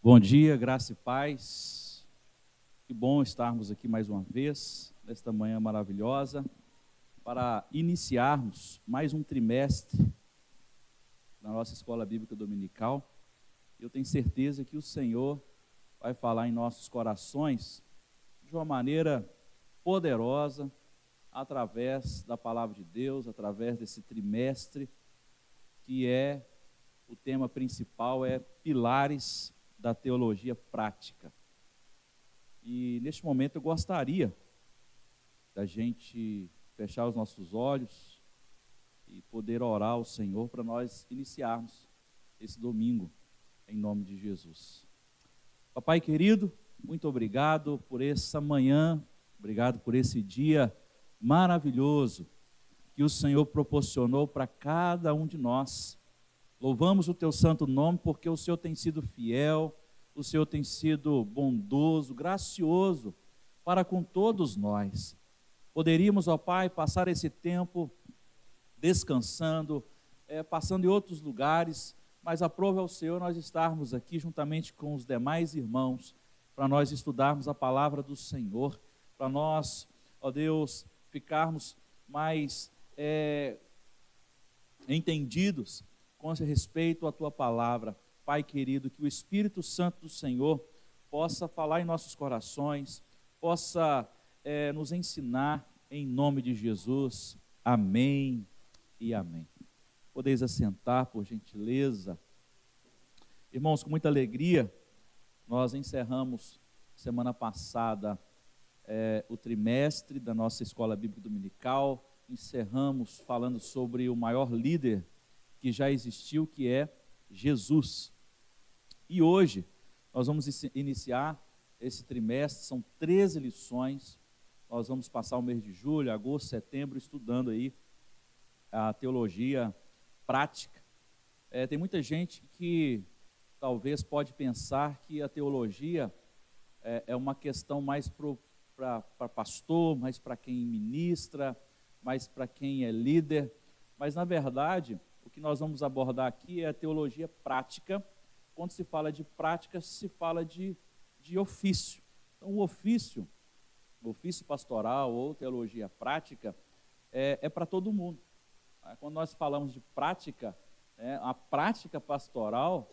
Bom dia, graça e paz. Que bom estarmos aqui mais uma vez, nesta manhã maravilhosa, para iniciarmos mais um trimestre na nossa escola bíblica dominical. Eu tenho certeza que o Senhor vai falar em nossos corações de uma maneira poderosa, através da palavra de Deus, através desse trimestre, que o tema principal é Pilares da Teologia Prática. E neste momento eu gostaria da gente fechar os nossos olhos e poder orar ao Senhor para nós iniciarmos esse domingo, em nome de Jesus. Papai querido, muito obrigado por essa manhã, obrigado por esse dia maravilhoso que o Senhor proporcionou para cada um de nós. Louvamos o teu santo nome porque o Senhor tem sido fiel, o Senhor tem sido bondoso, gracioso para com todos nós. Poderíamos, ó Pai, passar esse tempo descansando, passando em outros lugares, mas aprove ao Senhor nós estarmos aqui juntamente com os demais irmãos, para nós estudarmos a palavra do Senhor, para nós, ó Deus, ficarmos mais entendidos com respeito à tua palavra. Pai querido, que o Espírito Santo do Senhor possa falar em nossos corações, possa nos ensinar em nome de Jesus. Amém e amém. Podeis assentar, por gentileza. Irmãos, com muita alegria, nós encerramos semana passada o trimestre da nossa escola bíblica dominical. Encerramos falando sobre o maior líder que já existiu, que é Jesus. E hoje nós vamos iniciar esse trimestre, são 13 lições. Nós vamos passar o mês de julho, agosto, setembro, estudando aí a teologia prática. Tem muita gente que talvez pode pensar que a teologia é uma questão mais para pastor, mais para quem ministra, mais para quem é líder, mas na verdade o que nós vamos abordar aqui é a teologia prática. Quando se fala de prática, se fala de ofício. Então o ofício pastoral ou teologia prática é para todo mundo. Quando nós falamos de prática, a prática pastoral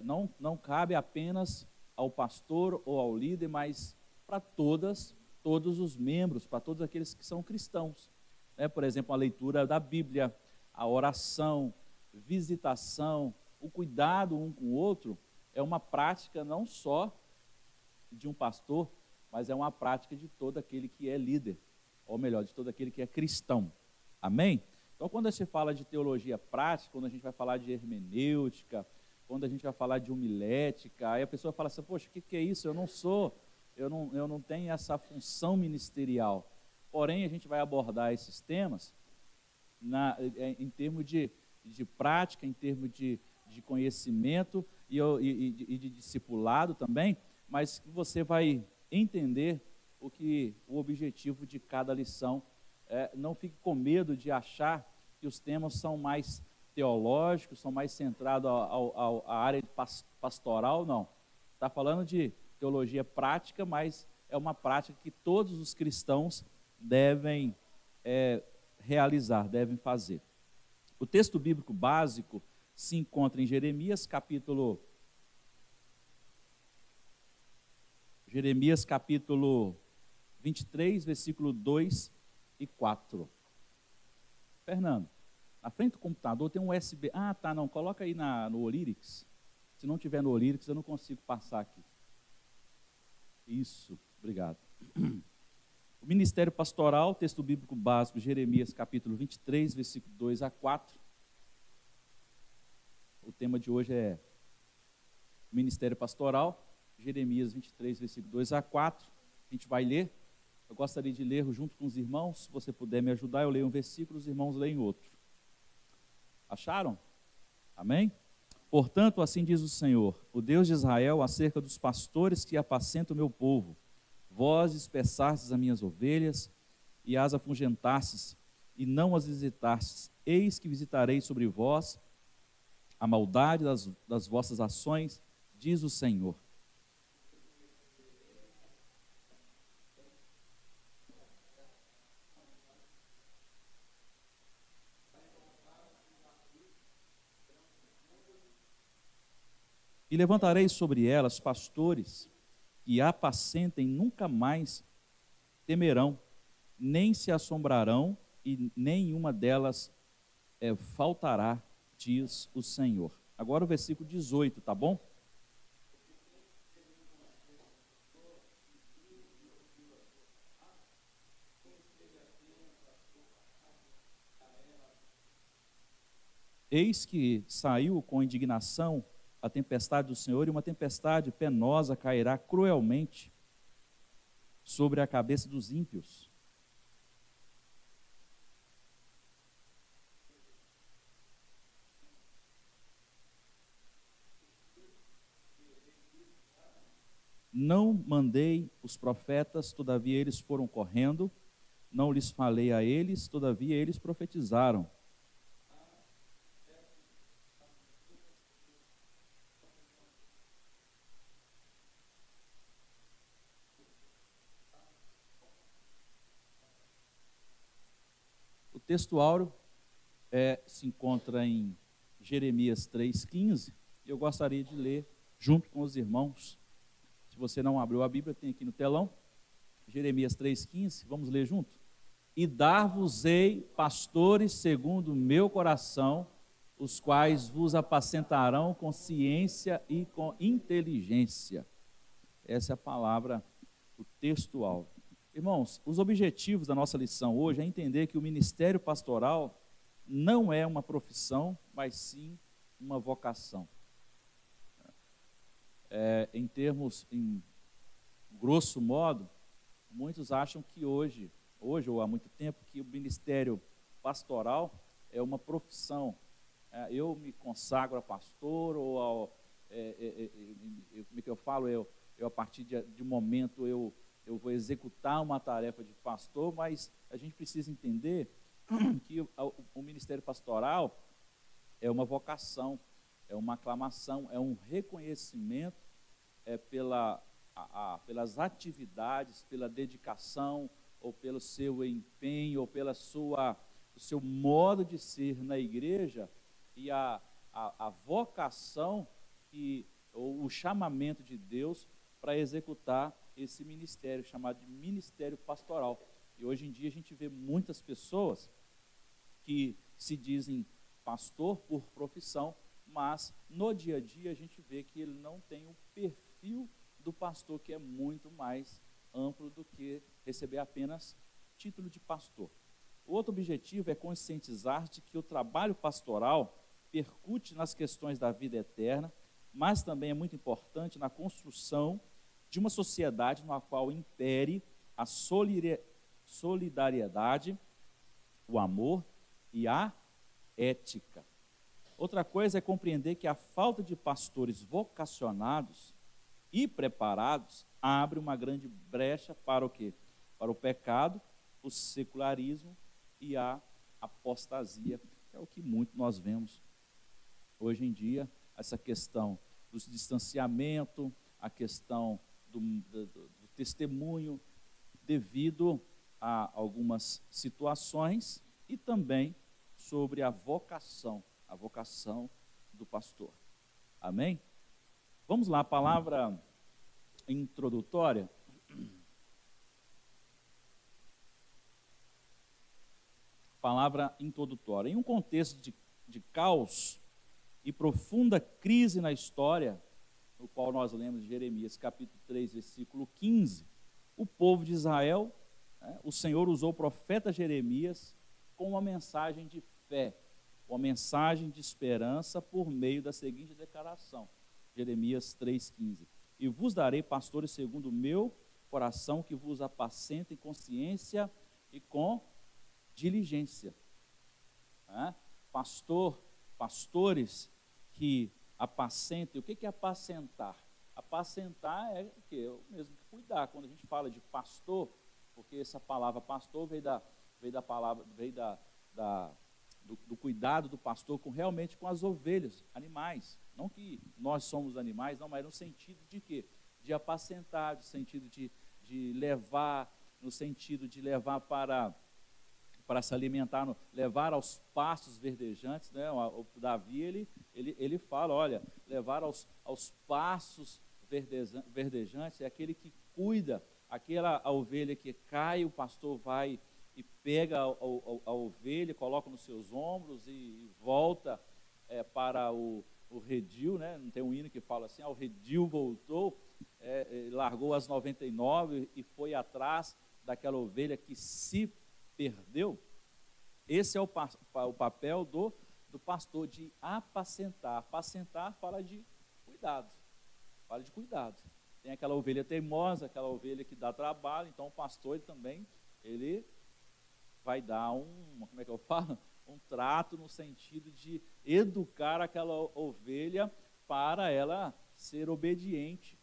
não cabe apenas ao pastor ou ao líder, mas para todos os membros, para todos aqueles que são cristãos. Por exemplo, a leitura da Bíblia, a oração, visitação, o cuidado um com o outro, é uma prática não só de um pastor, mas é uma prática de todo aquele que é líder, ou melhor, de todo aquele que é cristão. Amém? Então, quando a gente fala de teologia prática, quando a gente vai falar de hermenêutica, quando a gente vai falar de homilética, aí a pessoa fala assim, poxa, o que é isso? Eu não tenho essa função ministerial. Porém, a gente vai abordar esses temas em termos de prática, em termos de conhecimento e de discipulado também, mas você vai entender o objetivo de cada lição. Não fique com medo de achar que os temas são mais teológicos, são mais centrados à área pastoral, não. Está falando de teologia prática, mas é uma prática que todos os cristãos devem realizar, devem fazer. O texto bíblico básico se encontra em Jeremias capítulo 23, versículo 2 e 4. Fernando, na frente do computador tem um USB. Não, coloca aí no Olyrix. Se não tiver no Olyrix, eu não consigo passar aqui. Isso, obrigado. O ministério pastoral, texto bíblico básico, Jeremias capítulo 23, versículo 2 a 4. O tema de hoje é ministério pastoral, Jeremias 23, versículo 2 a 4. A gente vai ler. Eu gostaria de ler junto com os irmãos. Se você puder me ajudar, eu leio um versículo, os irmãos leem outro. Acharam? Amém? Portanto, assim diz o Senhor, o Deus de Israel, acerca dos pastores que apacentam o meu povo. Vós dispersastes as minhas ovelhas e as afugentastes, e não as visitastes. Eis que visitarei sobre vós a maldade das vossas ações, diz o Senhor. E levantarei sobre elas pastores que apacentem, nunca mais temerão, nem se assombrarão, e nenhuma delas faltará, diz o Senhor. Agora o versículo 18, tá bom? Eis que saiu com indignação a tempestade do Senhor, e uma tempestade penosa cairá cruelmente sobre a cabeça dos ímpios. Não mandei os profetas, todavia eles foram correndo, não lhes falei a eles, todavia eles profetizaram. O texto áureo se encontra em Jeremias 3,15, e eu gostaria de ler junto com os irmãos. Se você não abriu a Bíblia, tem aqui no telão, Jeremias 3,15, vamos ler junto? E dar-vos-ei pastores segundo o meu coração, os quais vos apacentarão com ciência e com inteligência. Essa é a palavra, o texto áureo. Irmãos, os objetivos da nossa lição hoje é entender que o ministério pastoral não é uma profissão, mas sim uma vocação. Em grosso modo, muitos acham que hoje ou há muito tempo, que o ministério pastoral é uma profissão. Eu me consagro a pastor, ou como é que eu falo? Eu a partir de um momento, eu vou executar uma tarefa de pastor, mas a gente precisa entender que o ministério pastoral é uma vocação, é uma aclamação, é um reconhecimento pelas atividades, pela dedicação, ou pelo seu empenho, ou pelo seu modo de ser na igreja, e a vocação, ou o chamamento de Deus para executar esse ministério, chamado de ministério pastoral. E hoje em dia a gente vê muitas pessoas que se dizem pastor por profissão, mas no dia a dia a gente vê que ele não tem o perfil do pastor, que é muito mais amplo do que receber apenas título de pastor. O outro objetivo é conscientizar de que o trabalho pastoral percute nas questões da vida eterna, mas também é muito importante na construção de uma sociedade na qual impere a solidariedade, o amor e a ética. Outra coisa é compreender que a falta de pastores vocacionados e preparados abre uma grande brecha para o quê? Para o pecado, o secularismo e a apostasia, que é o que muito nós vemos hoje em dia, essa questão do distanciamento, a questão do testemunho, devido a algumas situações, e também sobre a vocação do pastor. Amém? Vamos lá, a palavra introdutória. Palavra introdutória. Em um contexto de caos e profunda crise na história, no qual nós lemos de Jeremias, capítulo 3, versículo 15, o povo de Israel, o Senhor usou o profeta Jeremias com uma mensagem de fé, uma mensagem de esperança por meio da seguinte declaração, Jeremias 3,15: e vos darei pastores segundo o meu coração, que vos apacentem com ciência e com diligência. Pastores que apacentem. O que é apacentar? Apacentar é o quê? O mesmo que cuidar. Quando a gente fala de pastor, porque essa palavra pastor veio da do cuidado do pastor realmente com as ovelhas, animais. Não que nós somos animais, não, mas no sentido de quê? De apacentar, no sentido de levar, no sentido de levar para se alimentar, levar aos pastos verdejantes, né? O Davi, ele fala, olha, levar aos pastos verdejantes, é aquele que cuida, a ovelha que cai, o pastor vai e pega a ovelha, coloca nos seus ombros e volta para o redil, né? Não tem um hino que fala assim, o redil voltou, largou as 99 e foi atrás daquela ovelha que se perdeu. Esse é o papel do pastor, de apacentar. Apacentar fala de cuidado, Tem aquela ovelha teimosa, aquela ovelha que dá trabalho, então o pastor ele vai dar como é que eu falo? Um trato no sentido de educar aquela ovelha para ela ser obediente.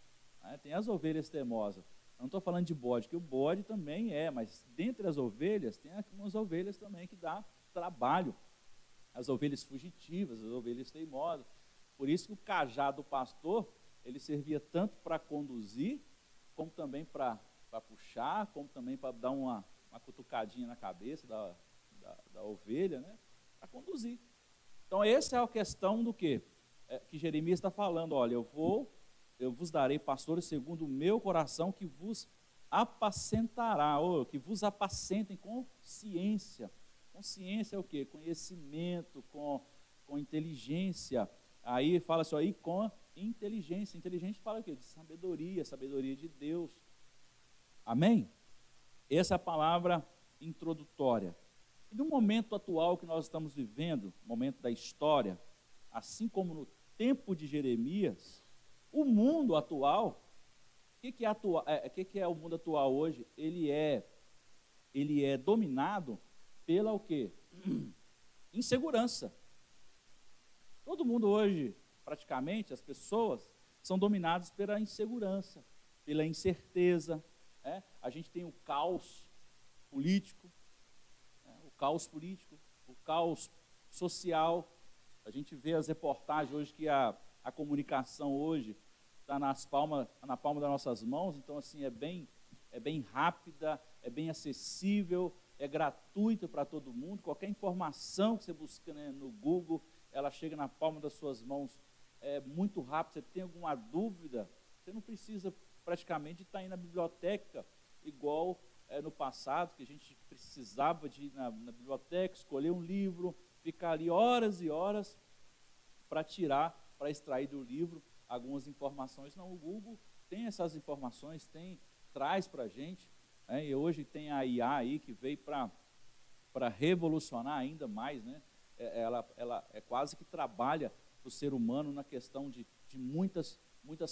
Tem as ovelhas teimosas. Eu não estou falando de bode, que o bode também mas dentre as ovelhas, tem algumas ovelhas também que dá trabalho. As ovelhas fugitivas, as ovelhas teimosas. Por isso que o cajado do pastor, ele servia tanto para conduzir, como também para puxar, como também para dar uma cutucadinha na cabeça da ovelha, né? Para conduzir. Então, essa é a questão do quê? Que Jeremias está falando, olha, eu vos darei pastores segundo o meu coração, que vos apacentará, ou que vos apacentem com ciência. Com ciência é o quê? Conhecimento, com inteligência. Aí fala assim, aí com inteligência. Inteligente fala o quê? De sabedoria de Deus. Amém? Essa é a palavra introdutória. E no momento atual que nós estamos vivendo, momento da história, assim como no tempo de Jeremias, o mundo atual, o que é o mundo atual hoje? Ele é dominado pela o quê? Insegurança. Todo mundo hoje, praticamente, as pessoas são dominadas pela insegurança, pela incerteza. A gente tem o caos político, o caos social. A gente vê as reportagens hoje que a comunicação hoje está na palma das nossas mãos, então assim é bem rápida, é bem acessível, é gratuita para todo mundo. Qualquer informação que você busca, né, no Google, ela chega na palma das suas mãos, é muito rápido. Você tem alguma dúvida, você não precisa praticamente estar aí na biblioteca, igual no passado, que a gente precisava de ir na biblioteca, escolher um livro, ficar ali horas e horas para extrair do livro algumas informações. Não, o Google tem essas informações, traz para a gente, e hoje tem a IA aí que veio para revolucionar ainda mais, né? Ela é quase que trabalha para o ser humano na questão de muitas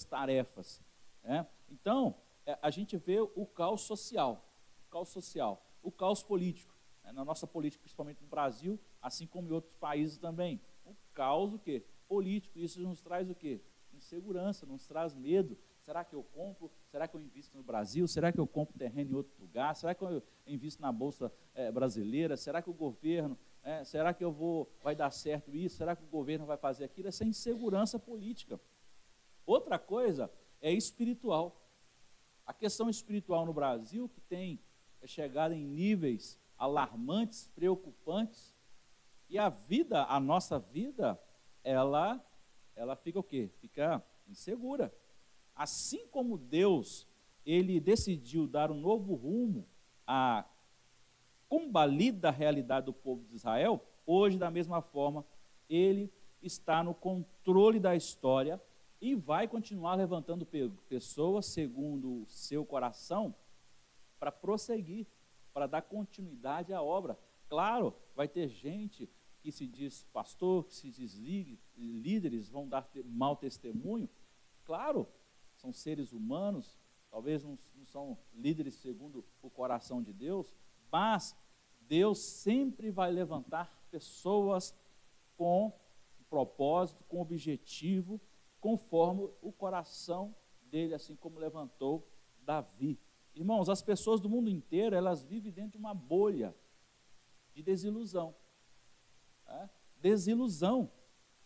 tarefas. Então, a gente vê o caos social, o caos político, na nossa política, principalmente no Brasil, assim como em outros países também. O caos o quê? Político. Isso nos traz o quê? Insegurança, nos traz medo. Será que eu compro? Será que eu invisto no Brasil? Será que eu compro terreno em outro lugar? Será que eu invisto na Bolsa brasileira? Será que o governo, será que vai dar certo isso? Será que o governo vai fazer aquilo? Essa insegurança política. Outra coisa é espiritual. A questão espiritual no Brasil, que tem chegado em níveis alarmantes, preocupantes, e a nossa vida, ela fica o quê? Fica insegura. Assim como Deus, ele decidiu dar um novo rumo à combalida realidade do povo de Israel, hoje, da mesma forma, ele está no controle da história e vai continuar levantando pessoas segundo o seu coração para prosseguir, para dar continuidade à obra. Claro, vai ter gente que se diz pastor, que se diz líderes, vão dar mau testemunho. Claro, são seres humanos, talvez não são líderes segundo o coração de Deus, mas Deus sempre vai levantar pessoas com propósito, com objetivo, conforme o coração dele, assim como levantou Davi. Irmãos, as pessoas do mundo inteiro, elas vivem dentro de uma bolha de desilusão. Desilusão,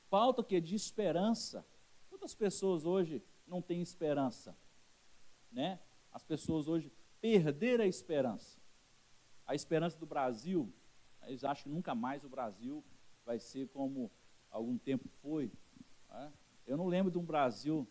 falta o quê? De esperança. Quantas pessoas hoje não têm esperança? Né? As pessoas hoje perderam a esperança. A esperança do Brasil, eles acham que nunca mais o Brasil vai ser como algum tempo foi. Né? Eu não lembro de um Brasil,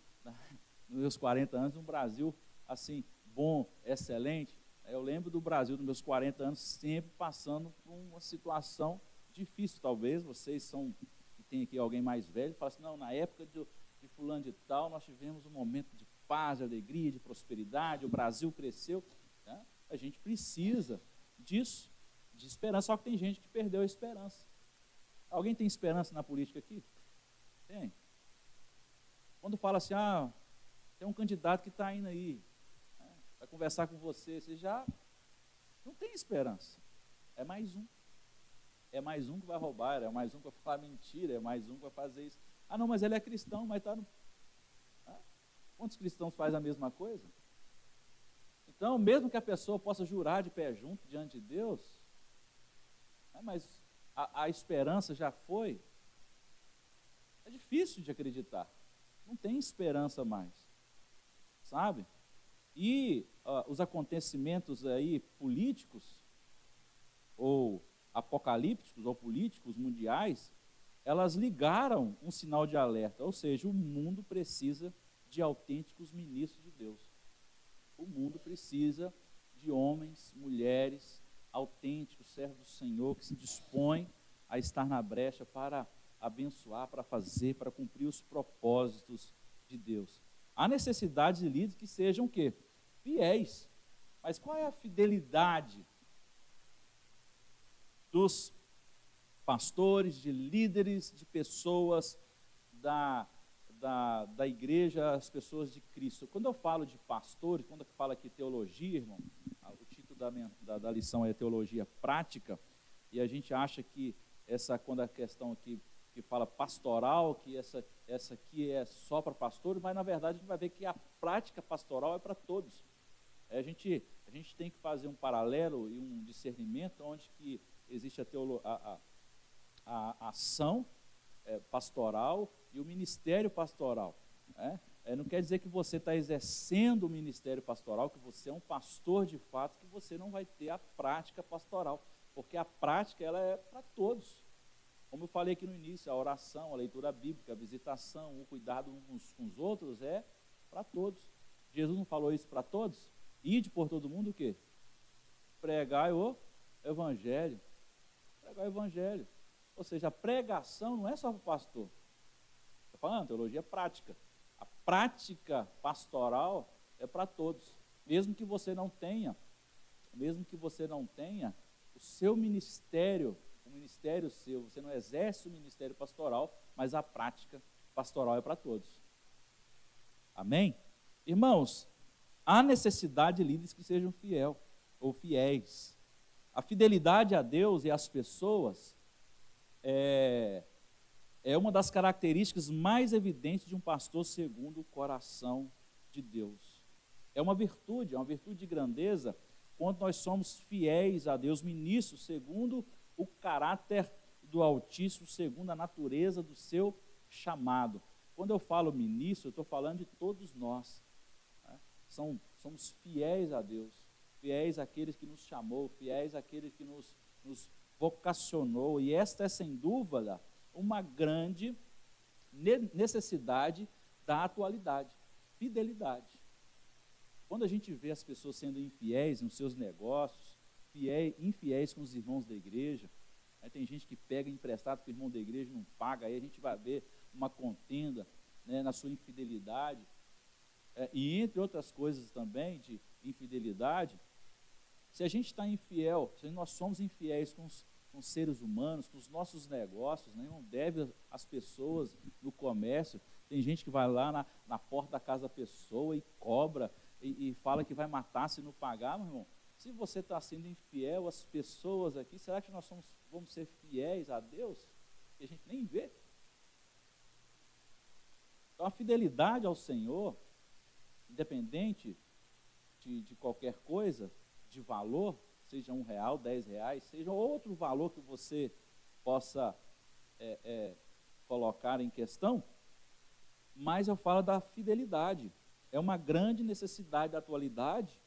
nos meus 40 anos, um Brasil assim, bom, excelente. Eu lembro do Brasil, nos meus 40 anos, sempre passando por uma situação difícil. Talvez vocês são, que tem aqui alguém mais velho, fala assim, não, na época de fulano de tal, nós tivemos um momento de paz, de alegria, de prosperidade, o Brasil cresceu. Né? A gente precisa disso, de esperança, só que tem gente que perdeu a esperança. Alguém tem esperança na política aqui? Tem. Quando fala assim, tem um candidato que está indo aí, né, vai conversar com você já não tem esperança. É mais um. É mais um que vai roubar, é mais um que vai falar mentira, é mais um que vai fazer isso. Não, mas ele é cristão, mas está no... Quantos cristãos fazem a mesma coisa? Então, mesmo que a pessoa possa jurar de pé junto diante de Deus, mas a esperança já foi, é difícil de acreditar. Não tem esperança mais, sabe? E os acontecimentos aí políticos, ou apocalípticos, ou políticos mundiais, elas ligaram um sinal de alerta, ou seja, o mundo precisa de autênticos ministros de Deus. O mundo precisa de homens, mulheres, autênticos, servos do Senhor, que se dispõem a estar na brecha para abençoar, para fazer, para cumprir os propósitos de Deus. Há necessidade de líderes que sejam o quê? Fiéis. Mas qual é a fidelidade dos pastores, de líderes, de pessoas da igreja, as pessoas de Cristo? Quando eu falo de pastores, quando eu falo aqui teologia, irmão, o título da lição é teologia prática, e a gente acha que quando a questão aqui que fala pastoral, que essa aqui é só para pastores, mas na verdade a gente vai ver que a prática pastoral é para todos. A gente tem que fazer um paralelo e um discernimento onde que existe a ação pastoral e o ministério pastoral. Não quer dizer que você está exercendo o ministério pastoral, que você é um pastor de fato, que você não vai ter a prática pastoral, porque a prática ela é para todos. Como eu falei aqui no início, a oração, a leitura bíblica, a visitação, o cuidado uns com os outros é para todos. Jesus não falou isso para todos? Ide por todo mundo o quê? Pregai o evangelho. Pregai o evangelho. Ou seja, a pregação não é só para o pastor. Estou falando, teologia prática. A prática pastoral é para todos. Mesmo que você não tenha o seu ministério, o ministério seu, você não exerce o ministério pastoral, mas a prática pastoral é para todos. Amém? Irmãos, há necessidade de líderes que sejam fiéis. A fidelidade a Deus e às pessoas é uma das características mais evidentes de um pastor segundo o coração de Deus. É uma virtude de grandeza, quando nós somos fiéis a Deus, ministros segundo o caráter do Altíssimo, segundo a natureza do seu chamado. Quando eu falo ministro, eu estou falando de todos nós. Né? Somos fiéis a Deus, fiéis àqueles que nos chamou, fiéis àqueles que nos vocacionou, e esta é sem dúvida uma grande necessidade da atualidade, fidelidade. Quando a gente vê as pessoas sendo infiéis nos seus negócios, infiéis com os irmãos da igreja, aí tem gente que pega emprestado que o irmão da igreja não paga, aí a gente vai ver uma contenda, né, na sua infidelidade, e entre outras coisas também de infidelidade. Se a gente está infiel, se nós somos infiéis com os seres humanos, com os nossos negócios, né, não deve às pessoas no comércio, tem gente que vai lá na porta da casa da pessoa e cobra, e fala que vai matar se não pagar. Meu irmão, se você está sendo infiel às pessoas aqui, será que nós vamos ser fiéis a Deus? Que a gente nem vê. Então a fidelidade ao Senhor, independente de qualquer coisa, de valor, seja R$1, R$10, seja outro valor que você possa colocar em questão, mas eu falo da fidelidade. É uma grande necessidade da atualidade,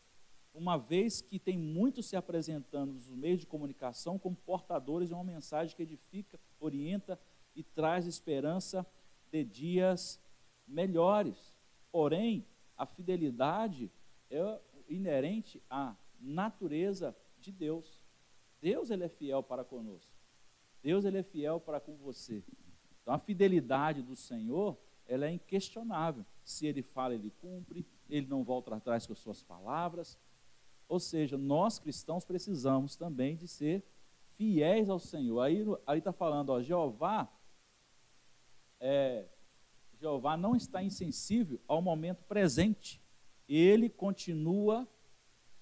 uma vez que tem muitos se apresentando nos meios de comunicação como portadores de uma mensagem que edifica, orienta e traz esperança de dias melhores. Porém, a fidelidade é inerente à natureza de Deus. Deus, ele é fiel para conosco. Deus, ele é fiel para com você. Então, a fidelidade do Senhor, ela é inquestionável. Se ele fala, ele cumpre, ele não volta atrás com as suas palavras. Ou seja, nós cristãos precisamos também de ser fiéis ao Senhor. Aí está falando, ó, Jeová não está insensível ao momento presente. Ele continua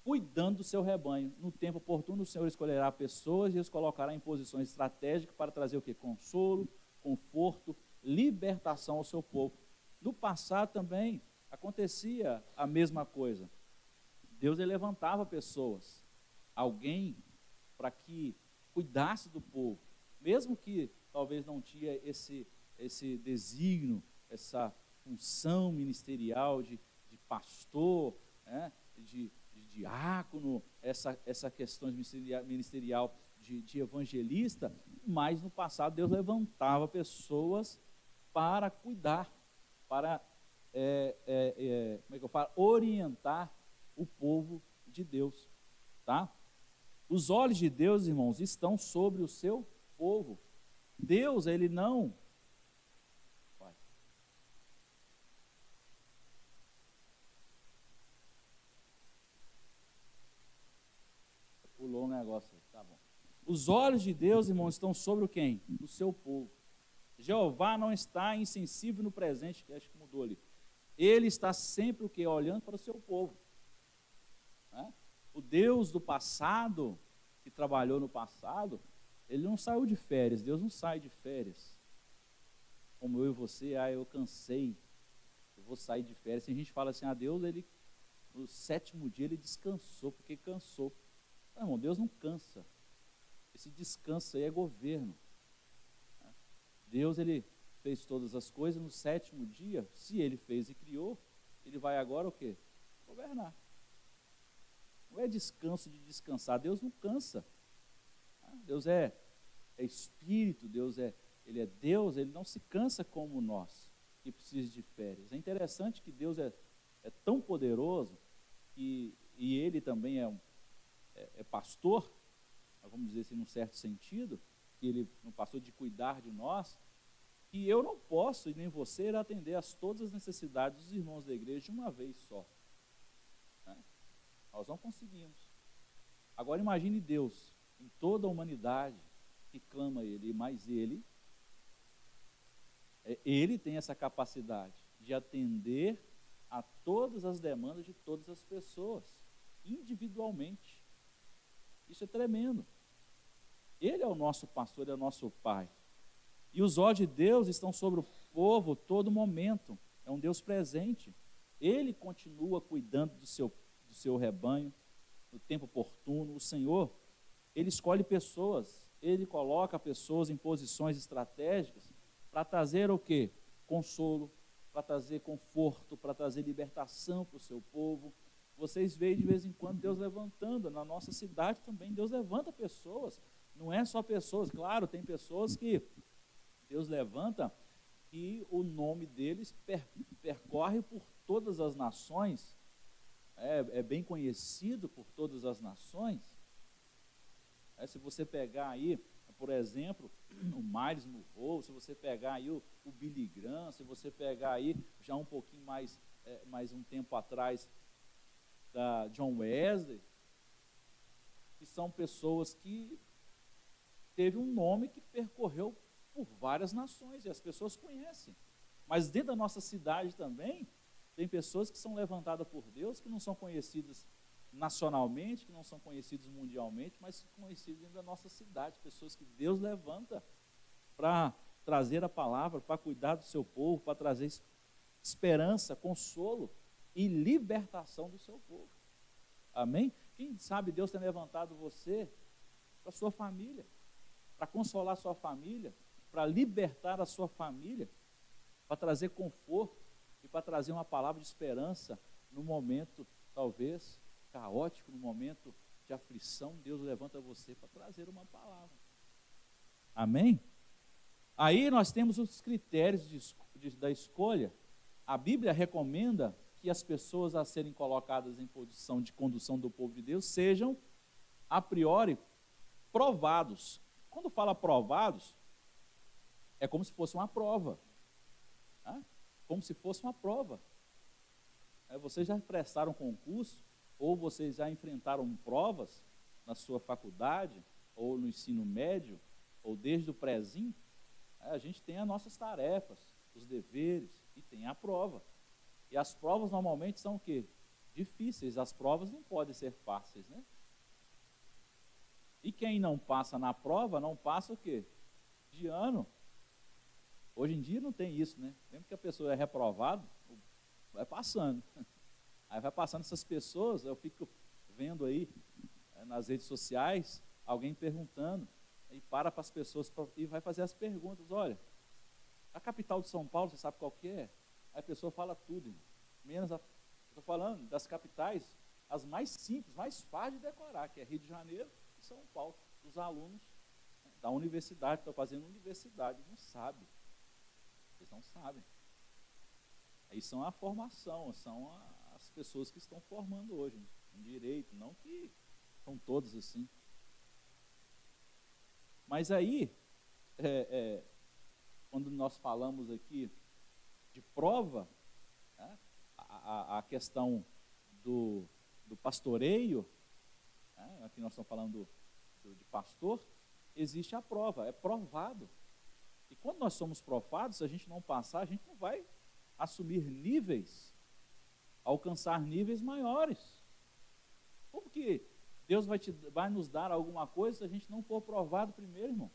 cuidando do seu rebanho. No tempo oportuno, o Senhor escolherá pessoas e os colocará em posições estratégicas para trazer o quê? Consolo, conforto, libertação ao seu povo. No passado também acontecia a mesma coisa. Deus, ele levantava pessoas, alguém para que cuidasse do povo, mesmo que talvez não tinha esse desígnio, essa função ministerial de pastor, né, de diácono, essa questão ministerial de evangelista, mas no passado Deus levantava pessoas para cuidar, para orientar o povo de Deus, tá? Os olhos de Deus, irmãos, estão sobre o seu povo. Deus, ele não... Pulou um negócio aí, tá bom. Os olhos de Deus, irmãos, estão sobre o quem? O seu povo. Jeová não está insensível no presente, que acho que mudou ali. Ele está sempre o quê? Olhando para o seu povo. Né? O Deus do passado, que trabalhou no passado, ele não saiu de férias. Deus não sai de férias. Como eu e você, eu cansei, eu vou sair de férias. Se a gente fala assim, Deus, ele, no 7º dia, ele descansou, porque cansou. Não, irmão, Deus não cansa. Esse descanso aí é governo. Deus, ele fez todas as coisas no 7º dia. Se ele fez e criou, ele vai agora o quê? Governar. Não é descanso de descansar. Deus não cansa. Deus é espírito. Ele é Deus. Ele não se cansa como nós, que precisa de férias. É interessante que Deus é tão poderoso e ele também é pastor, vamos dizer assim, num certo sentido, que ele não passou de cuidar de nós, que eu não posso, e nem você, ir atender a todas as necessidades dos irmãos da igreja de uma vez só. Né? Nós não conseguimos. Agora imagine Deus, em toda a humanidade, que clama a Ele, mas Ele tem essa capacidade de atender a todas as demandas de todas as pessoas, individualmente. Isso é tremendo. Ele é o nosso pastor, ele é o nosso pai. E os olhos de Deus estão sobre o povo todo momento. É um Deus presente. Ele continua cuidando do seu rebanho no tempo oportuno. O Senhor, ele escolhe pessoas, ele coloca pessoas em posições estratégicas para trazer o quê? Consolo, para trazer conforto, para trazer libertação para o seu povo. Vocês veem de vez em quando Deus levantando, na nossa cidade também, Deus levanta pessoas, não é só pessoas, claro, tem pessoas que Deus levanta e o nome deles percorre por todas as nações, é bem conhecido por todas as nações. Se você pegar aí, por exemplo, o Miles Monroe, se você pegar aí o Billy Graham, se você pegar aí já um pouquinho mais um tempo atrás, da John Wesley, que são pessoas que teve um nome que percorreu por várias nações, e as pessoas conhecem. Mas dentro da nossa cidade também, tem pessoas que são levantadas por Deus, que não são conhecidas nacionalmente, que não são conhecidas mundialmente, mas são conhecidas dentro da nossa cidade, pessoas que Deus levanta para trazer a palavra, para cuidar do seu povo, para trazer esperança, consolo e libertação do seu povo. Amém? Quem sabe Deus tem levantado você para a sua família, para consolar a sua família, para libertar a sua família, para trazer conforto e para trazer uma palavra de esperança no momento, talvez, caótico, no momento de aflição. Deus levanta você para trazer uma palavra. Amém? Aí nós temos os critérios da escolha. A Bíblia recomenda que as pessoas a serem colocadas em posição de condução do povo de Deus sejam, a priori, provados. Quando fala provados, é como se fosse uma prova. Tá? Como se fosse uma prova. Vocês já prestaram concurso, ou vocês já enfrentaram provas na sua faculdade, ou no ensino médio, ou desde o prézinho. A gente tem as nossas tarefas, os deveres, e tem a prova. E as provas normalmente são o quê? Difíceis. As provas não podem ser fáceis, né? E quem não passa na prova, não passa o quê? De ano. Hoje em dia não tem isso, né? Mesmo que a pessoa é reprovada, vai passando. Aí vai passando essas pessoas, eu fico vendo aí nas redes sociais, alguém perguntando, e para as pessoas e vai fazer as perguntas. Olha, a capital de São Paulo, você sabe qual que é? Aí a pessoa fala tudo, menos estou falando das capitais, as mais simples, mais fáceis de decorar, que é Rio de Janeiro e São Paulo. Os alunos da universidade, estão fazendo universidade, não sabem. Eles não sabem. Aí são a formação, são as pessoas que estão formando hoje, em direito, não que são todos assim. Mas aí, quando nós falamos aqui de prova, né, a questão do pastoreio, né, aqui nós estamos falando de pastor, existe a prova, é provado. E quando nós somos provados, se a gente não passar, a gente não vai assumir níveis, alcançar níveis maiores. Como que Deus vai nos dar alguma coisa se a gente não for provado primeiro, irmão?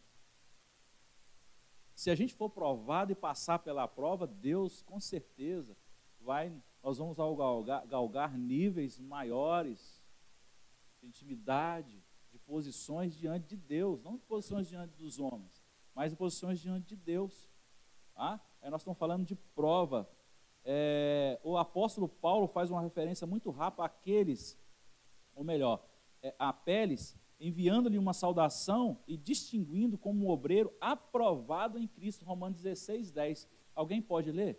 Se a gente for provado e passar pela prova, Deus com certeza nós vamos galgar níveis maiores de intimidade, de posições diante de Deus, não de posições diante dos homens, mas de posições diante de Deus. Tá? Aí nós estamos falando de prova. O apóstolo Paulo faz uma referência muito rápida àqueles, ou melhor, a Apeles, enviando-lhe uma saudação e distinguindo como um obreiro aprovado em Cristo, Romanos 16:10. Alguém pode ler?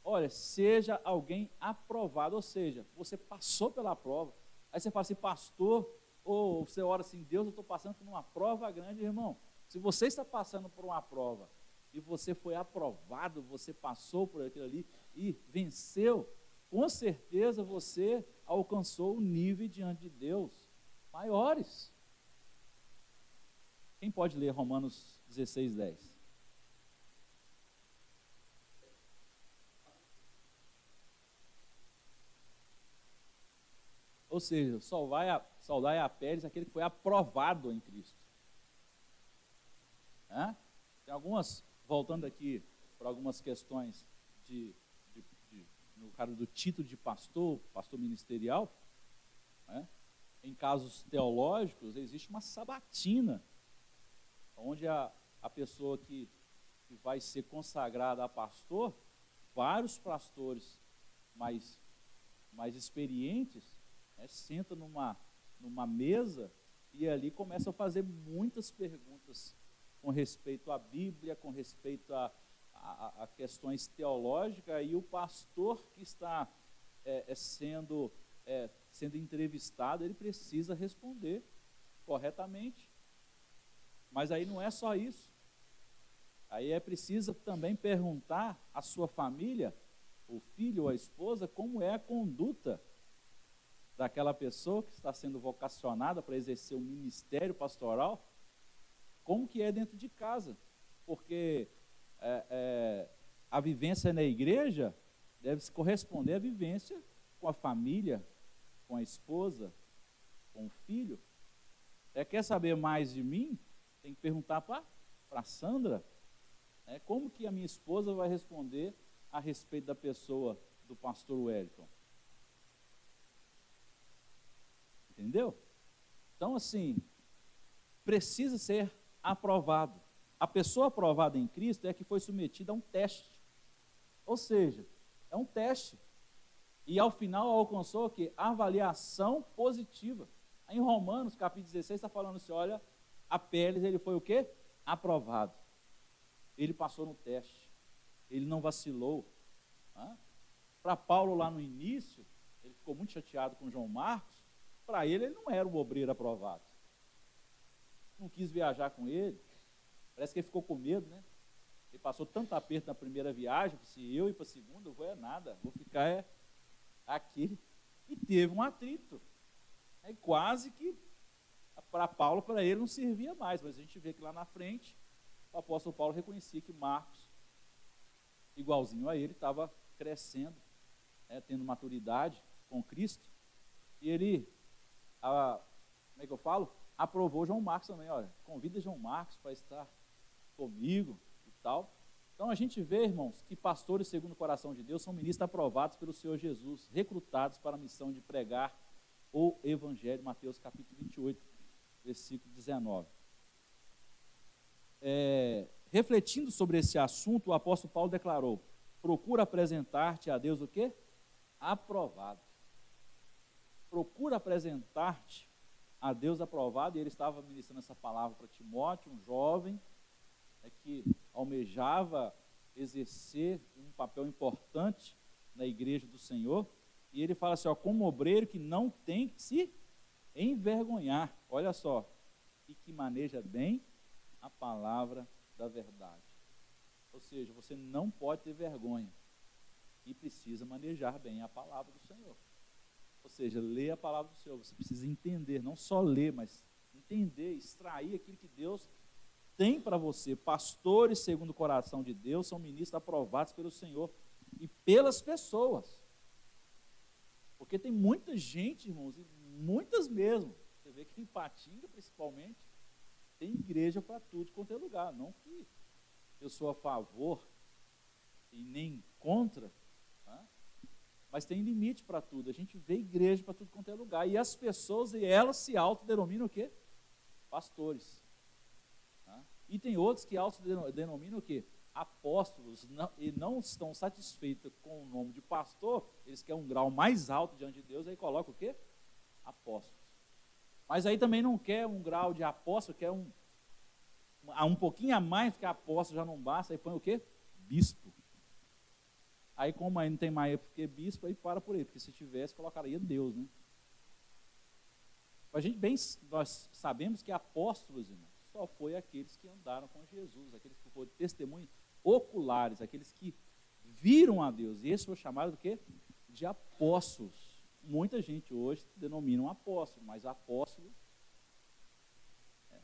Olha, seja alguém aprovado, ou seja, você passou pela prova. Aí você fala assim, pastor, ou você ora assim, Deus, eu estou passando por uma prova grande, irmão. Se você está passando por uma prova e você foi aprovado, você passou por aquilo ali e venceu, com certeza você alcançou o nível diante de Deus maiores. Quem pode ler Romanos 16:10? Ou seja, saudai a Apeles, aquele que foi aprovado em Cristo. Tem algumas, voltando aqui para algumas questões no caso do título de pastor ministerial, né? Em casos teológicos, existe uma sabatina, onde a pessoa que vai ser consagrada a pastor, vários pastores mais experientes, né, sentam numa mesa e ali começam a fazer muitas perguntas com respeito à Bíblia, com respeito a questões teológicas, e o pastor que está sendo entrevistado, ele precisa responder corretamente. Mas aí não é só isso. Aí é preciso também perguntar à sua família, o filho ou a esposa, como é a conduta daquela pessoa que está sendo vocacionada para exercer o ministério pastoral, como que é dentro de casa. Porque a vivência na igreja deve se corresponder à vivência com a família, com a esposa, com o filho. Quer saber mais de mim? Tem que perguntar para a Sandra, como que a minha esposa vai responder a respeito da pessoa do pastor Wellington. Entendeu? Então, assim, precisa ser aprovado. a pessoa aprovada em Cristo é a que foi submetida a um teste. Ou seja, é um teste. E ao final alcançou o quê? Avaliação positiva. Aí em Romanos, capítulo 16, está falando assim, olha, Apeles, ele foi o quê? Aprovado. Ele passou no teste. Ele não vacilou. Para Paulo, lá no início, ele ficou muito chateado com João Marcos. Para ele não era um obreiro aprovado. Não quis viajar com ele. Parece que ele ficou com medo, né? Ele passou tanto aperto na primeira viagem, que se eu ir para a segunda, eu vou nada, vou ficar aqui. E teve um atrito. Aí quase que para Paulo, para ele não servia mais, mas a gente vê que lá na frente, o apóstolo Paulo reconhecia que Marcos, igualzinho a ele, estava crescendo, tendo maturidade com Cristo, e ele, como é que eu falo? Aprovou João Marcos também, olha, convida João Marcos para estar comigo e tal. Então a gente vê, irmãos, que pastores segundo o coração de Deus são ministros aprovados pelo Senhor Jesus, recrutados para a missão de pregar o Evangelho, Mateus capítulo 28, versículo 19. Refletindo sobre esse assunto, o apóstolo Paulo declarou, procura apresentar-te a Deus o quê? Aprovado. Procura apresentar-te a Deus aprovado, e ele estava ministrando essa palavra para Timóteo, um jovem que almejava exercer um papel importante na igreja do Senhor, e ele fala assim, como obreiro que não tem que se envergonhar, olha só, e que maneja bem a palavra da verdade. Ou seja, você não pode ter vergonha e precisa manejar bem a palavra do Senhor. Ou seja, ler a palavra do Senhor, você precisa entender, não só ler, mas entender, extrair aquilo que Deus tem para você. Pastores segundo o coração de Deus são ministros aprovados pelo Senhor e pelas pessoas. Porque tem muita gente, irmãos, e muitas mesmo. Você vê que em Patinga, principalmente, tem igreja para tudo quanto é lugar. Não que eu sou a favor e nem contra, mas tem limite para tudo. A gente vê igreja para tudo quanto é lugar. E as pessoas, e elas se autodenominam o quê? Pastores. E tem outros que autodenominam o quê? Apóstolos, e não estão satisfeitos com o nome de pastor, eles querem um grau mais alto diante de Deus, aí colocam o quê? Apóstolos. Mas aí também não quer um grau de apóstolo, quer um pouquinho a mais, porque apóstolo já não basta, aí põe o quê? Bispo. Aí como aí não tem mais porque bispo, aí para por aí, porque se tivesse, colocaria Deus, né? A gente nós sabemos que apóstolos, irmão, só foi aqueles que andaram com Jesus, aqueles que foram testemunhos oculares, aqueles que viram a Deus. E esse foi chamado do quê? De apóstolos. Muita gente hoje denomina um apóstolo, mas apóstolo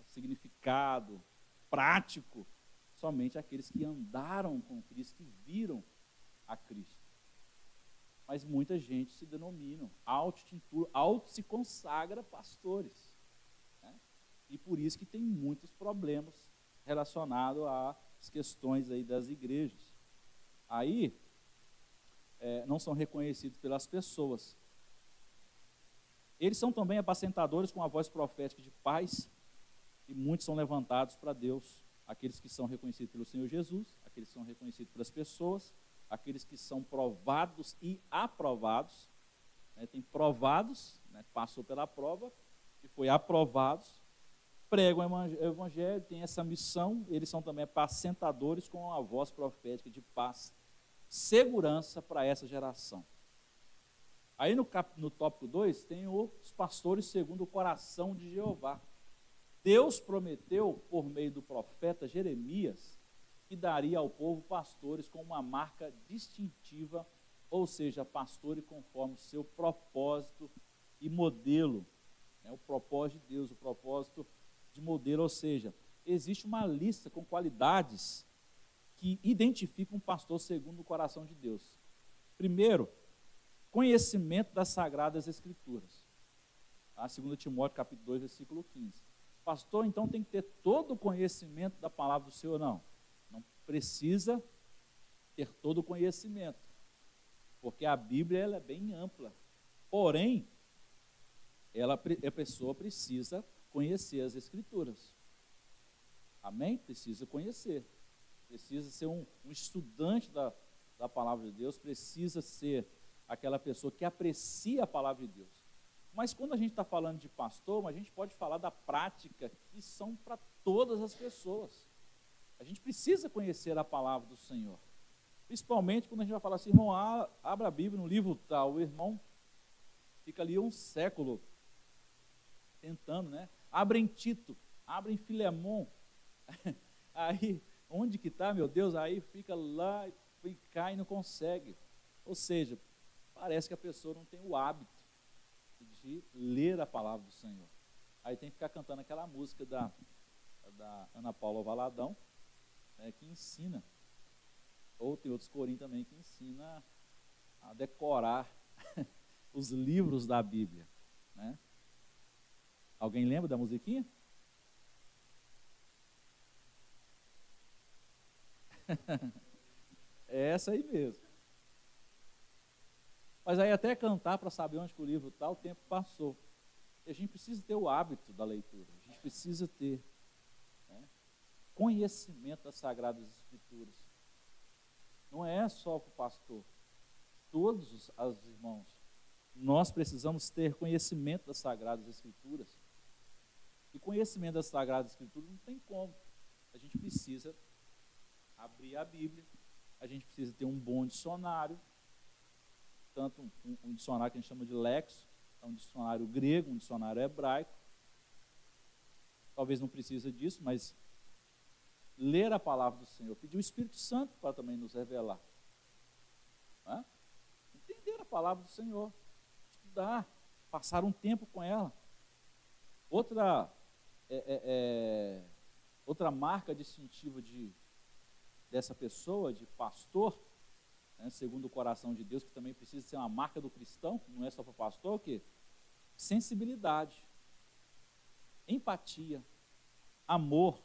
significado prático, somente aqueles que andaram com Cristo, que viram a Cristo. Mas muita gente se denomina, auto se consagra pastores. E por isso que tem muitos problemas relacionados às questões aí das igrejas. Aí, não são reconhecidos pelas pessoas. Eles são também apacentadores com a voz profética de paz, e muitos são levantados para Deus. Aqueles que são reconhecidos pelo Senhor Jesus, aqueles que são reconhecidos pelas pessoas, aqueles que são provados e aprovados. Tem provados, passou pela prova, e foi aprovados, pregam o evangelho, tem essa missão, eles são também apacentadores com a voz profética de paz, segurança para essa geração. Aí no tópico 2 tem os pastores segundo o coração de Jeová. Deus prometeu, por meio do profeta Jeremias, que daria ao povo pastores com uma marca distintiva, ou seja, pastores conforme o seu propósito e modelo. O propósito de Deus, o propósito de modelo, ou seja, existe uma lista com qualidades que identificam um pastor segundo o coração de Deus. Primeiro, conhecimento das Sagradas Escrituras. 2 Timóteo capítulo 2, versículo 15. Pastor, então, tem que ter todo o conhecimento da palavra do Senhor? Não precisa ter todo o conhecimento, porque a Bíblia ela é bem ampla. Porém, a pessoa precisa conhecer as Escrituras. Amém? Precisa conhecer. Precisa ser um estudante da palavra de Deus, precisa ser aquela pessoa que aprecia a palavra de Deus. Mas quando a gente está falando de pastor, a gente pode falar da prática que são para todas as pessoas. A gente precisa conhecer a palavra do Senhor. Principalmente quando a gente vai falar assim, irmão, abra a Bíblia no livro tal. O irmão fica ali um século tentando, né? Abre em Tito, abre em Filemon. Aí, onde que está, meu Deus? Aí fica lá e cai e não consegue. Ou seja, parece que a pessoa não tem o hábito de ler a palavra do Senhor. Aí tem que ficar cantando aquela música da Ana Paula Valadão, né, que ensina, ou tem outros corinhos também que ensina a decorar os livros da Bíblia, né? Alguém lembra da musiquinha? É essa aí mesmo. Mas aí até cantar para saber onde que o livro está, o tempo passou. E a gente precisa ter o hábito da leitura. A gente precisa ter, né, conhecimento das Sagradas Escrituras. Não é só para o pastor. Todos os irmãos, nós precisamos ter conhecimento das Sagradas Escrituras. E conhecimento das Sagradas Escrituras não tem como. A gente precisa abrir a Bíblia, a gente precisa ter um bom dicionário, tanto um dicionário que a gente chama de lexo, é um dicionário grego, um dicionário hebraico. Talvez não precise disso, mas ler a palavra do Senhor, pedir o Espírito Santo para também nos revelar. Né? Entender a palavra do Senhor, estudar, passar um tempo com ela. Outra marca distintiva dessa pessoa, de pastor, né, segundo o coração de Deus, que também precisa ser uma marca do cristão, não é só para pastor, o quê? Sensibilidade, empatia, amor,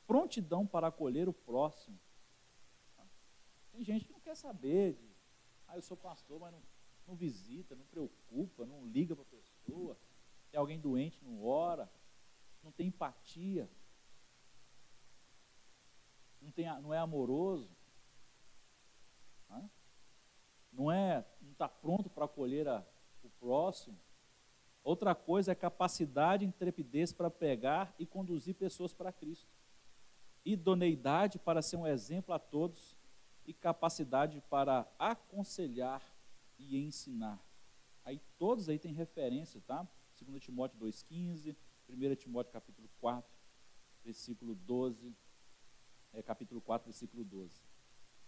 prontidão para acolher o próximo. Tem gente que não quer saber eu sou pastor, mas não visita, não preocupa, não liga para a pessoa, tem alguém doente, não ora, não tem empatia, não é amoroso, né? Não está pronto para acolher o próximo. Outra coisa é capacidade e intrepidez para pregar e conduzir pessoas para Cristo. Idoneidade para ser um exemplo a todos e capacidade para aconselhar e ensinar. Aí todos aí têm referência, tá? 2 Timóteo 2,15, 1 Timóteo capítulo 4, versículo 12, capítulo 4, versículo 12.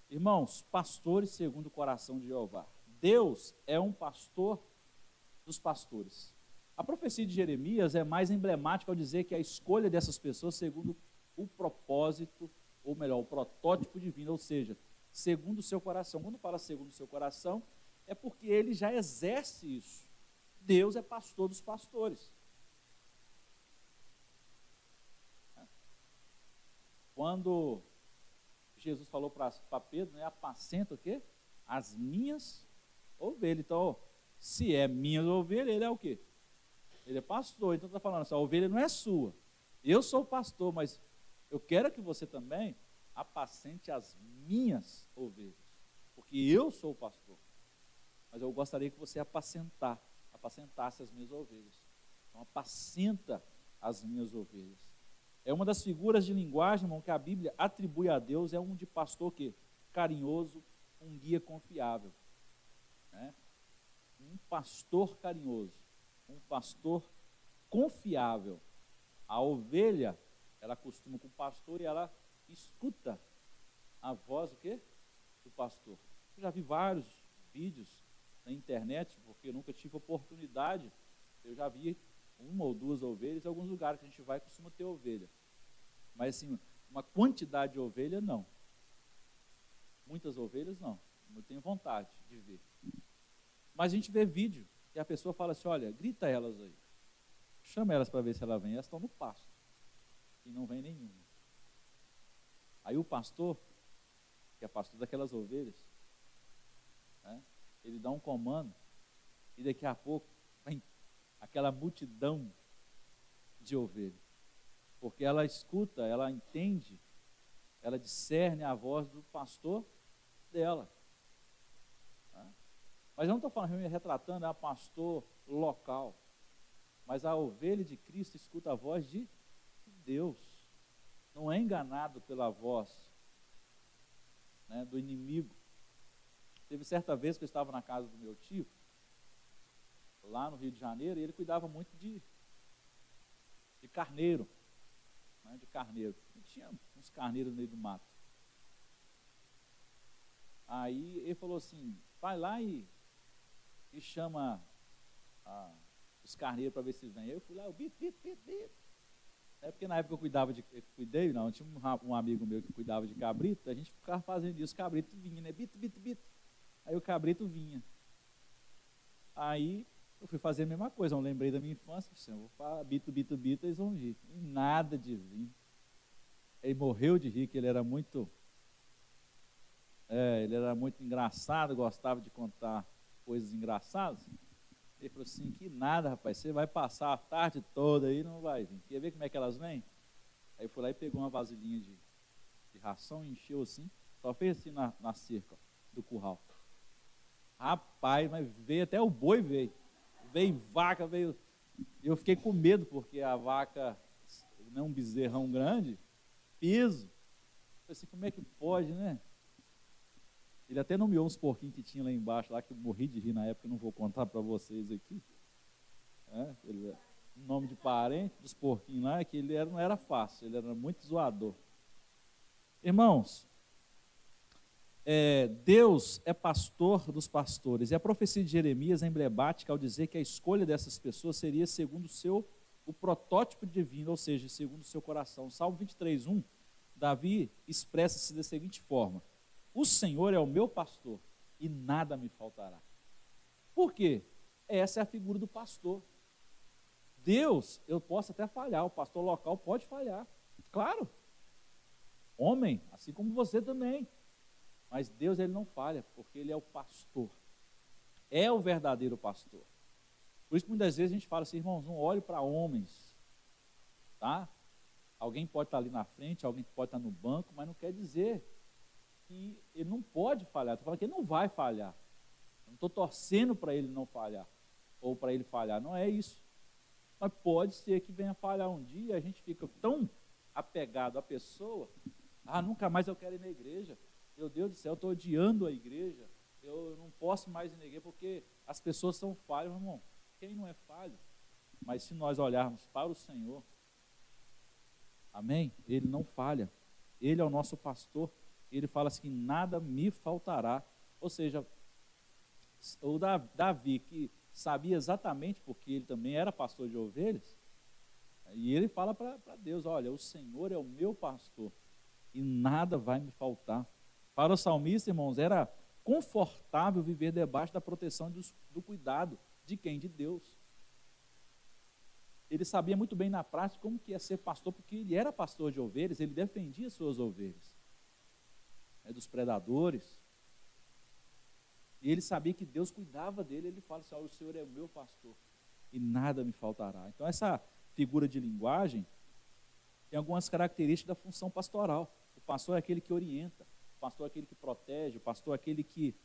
Irmãos, pastores segundo o coração de Jeová. Deus é um pastor dos pastores. A profecia de Jeremias é mais emblemática ao dizer que a escolha dessas pessoas segundo o propósito, ou melhor, o protótipo divino, ou seja, segundo o seu coração. Quando fala segundo o seu coração, é porque ele já exerce isso. Deus é pastor dos pastores. Quando Jesus falou para Pedro, né, apacenta o quê? As minhas ovelhas. Então, se é minhas ovelhas, ele é o quê? Ele é pastor. Então está falando assim, a ovelha não é sua. Eu sou o pastor, mas eu quero que você também apacente as minhas ovelhas. Porque eu sou o pastor. Mas eu gostaria que você apacentasse as minhas ovelhas. Então, apacenta as minhas ovelhas. É uma das figuras de linguagem, irmão, que a Bíblia atribui a Deus, é um de pastor que carinhoso, um guia confiável, né? Um pastor carinhoso, um pastor confiável. A ovelha, ela costuma com o pastor e ela escuta a voz, o quê? Do pastor. Eu já vi vários vídeos na internet, porque eu nunca tive oportunidade, eu já vi uma ou duas ovelhas, em alguns lugares que a gente vai costuma ter ovelha, mas assim, uma quantidade de ovelha não, muitas ovelhas não, eu tenho vontade de ver, mas a gente vê vídeo, e a pessoa fala assim, olha, grita elas aí, chama elas para ver se elas vêm, elas estão no pasto, e não vem nenhuma, aí o pastor, que é pastor daquelas ovelhas, né, ele dá um comando, e daqui a pouco vem aquela multidão de ovelhas. porque ela escuta, ela entende, ela discerne a voz do pastor dela. Mas eu não estou falando, retratando a pastor local, mas a ovelha de Cristo escuta a voz de Deus, não é enganado pela voz, né, do inimigo. Teve certa vez que eu estava na casa do meu tio, lá no Rio de Janeiro, e ele cuidava muito de carneiro, né, de carneiro. E tinha uns carneiros no meio do mato. Aí ele falou assim, vai lá e chama os carneiros para ver se vem. Aí eu fui lá, eu bito. É porque na época eu tinha um amigo meu que cuidava de cabrito, a gente ficava fazendo isso, os cabritos vinham, né? Bito. Aí o cabrito vinha. Aí eu fui fazer a mesma coisa, eu lembrei da minha infância, eu vou falar bito, eles vão vir. E nada de vir. Ele morreu de rir, que ele era muito engraçado, gostava de contar coisas engraçadas. Ele falou assim, que nada, rapaz, você vai passar a tarde toda aí, não vai vir. Quer ver como é que elas vêm? Aí foi lá e pegou uma vasilhinha de ração, encheu assim, só fez assim na cerca do curral. Rapaz, mas veio até o boi, veio vaca, veio. Eu fiquei com medo, porque a vaca, não é um bezerrão grande, peso. Eu falei assim, como é que pode, né? Ele até nomeou uns porquinhos que tinha lá embaixo, lá que eu morri de rir na época, não vou contar para vocês aqui. O nome de parente dos porquinhos lá, é que ele não era fácil, ele era muito zoador. Irmãos, Deus é pastor dos pastores, e a profecia de Jeremias é emblemática ao dizer que a escolha dessas pessoas seria segundo o protótipo divino, ou seja, segundo o seu coração. Salmo 23:1, Davi expressa-se da seguinte forma: o Senhor é o meu pastor e nada me faltará. Por quê? Essa é a figura do pastor. Deus, eu posso até falhar, o pastor local pode falhar, claro. Homem, assim como você também. Mas Deus, ele não falha, porque ele é o pastor. É o verdadeiro pastor. Por isso que muitas vezes a gente fala assim, irmãos, não olhe para homens, tá? Alguém pode estar ali na frente, alguém pode estar no banco, mas não quer dizer que ele não pode falhar. Estou falando que ele não vai falhar. Eu não estou torcendo para ele não falhar, ou para ele falhar, não é isso. Mas pode ser que venha falhar um dia, a gente fica tão apegado à pessoa, nunca mais eu quero ir na igreja. Meu Deus do céu, eu estou odiando a igreja, eu não posso mais ir na igreja porque as pessoas são falhas, irmão. Quem não é falho? Mas se nós olharmos para o Senhor, amém? Ele não falha, ele é o nosso pastor, ele fala assim, nada me faltará. Ou seja, o Davi, que sabia exatamente, porque ele também era pastor de ovelhas, e ele fala para Deus, olha, o Senhor é o meu pastor, e nada vai me faltar. Para o salmista, irmãos, era confortável viver debaixo da proteção do cuidado de quem? De Deus. Ele sabia muito bem na prática como que é ser pastor, porque ele era pastor de ovelhas, ele defendia suas ovelhas, dos predadores, e ele sabia que Deus cuidava dele. Ele fala assim, o Senhor é o meu pastor e nada me faltará. Então essa figura de linguagem tem algumas características da função pastoral. O pastor é aquele que orienta, o pastor é aquele que protege, o pastor é aquele que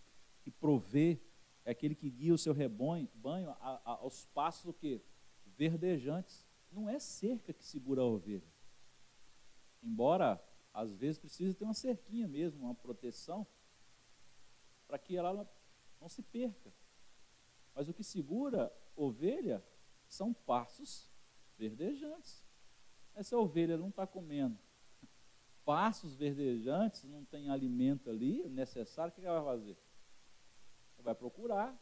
provê, é aquele que guia o seu rebanho aos passos do quê? Verdejantes. Não é cerca que segura a ovelha, embora às vezes precise ter uma cerquinha mesmo, uma proteção, para que ela não se perca. Mas o que segura ovelha são pastos verdejantes. Essa ovelha não está comendo pastos verdejantes, não tem alimento ali necessário, o que ela vai fazer? Ela vai procurar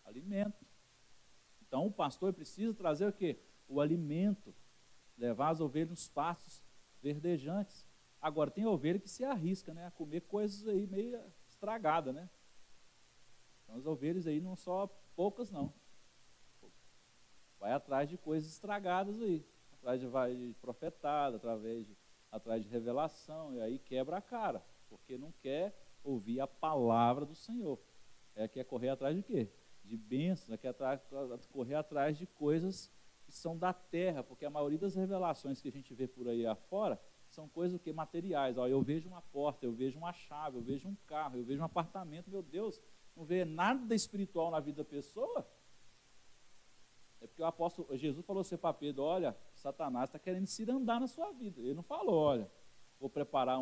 alimento. Então o pastor precisa trazer o quê? O alimento, levar as ovelhas nos pastos verdejantes. Agora tem ovelha que se arrisca, né, a comer coisas aí meio estragadas, né? Então as ovelhas aí não só poucas não, vai atrás de coisas estragadas aí, atrás de profetada, atrás de revelação, e aí quebra a cara, porque não quer ouvir a palavra do Senhor. Quer correr atrás de quê? De bênçãos, quer correr atrás de coisas que são da terra, porque a maioria das revelações que a gente vê por aí afora são coisas que materiais. Ó, eu vejo uma porta, eu vejo uma chave, eu vejo um carro, eu vejo um apartamento. Meu Deus, não vê nada espiritual na vida da pessoa? É porque o apóstolo Jesus falou assim para Pedro: olha, Satanás está querendo cirandar na sua vida. Ele não falou: olha, vou preparar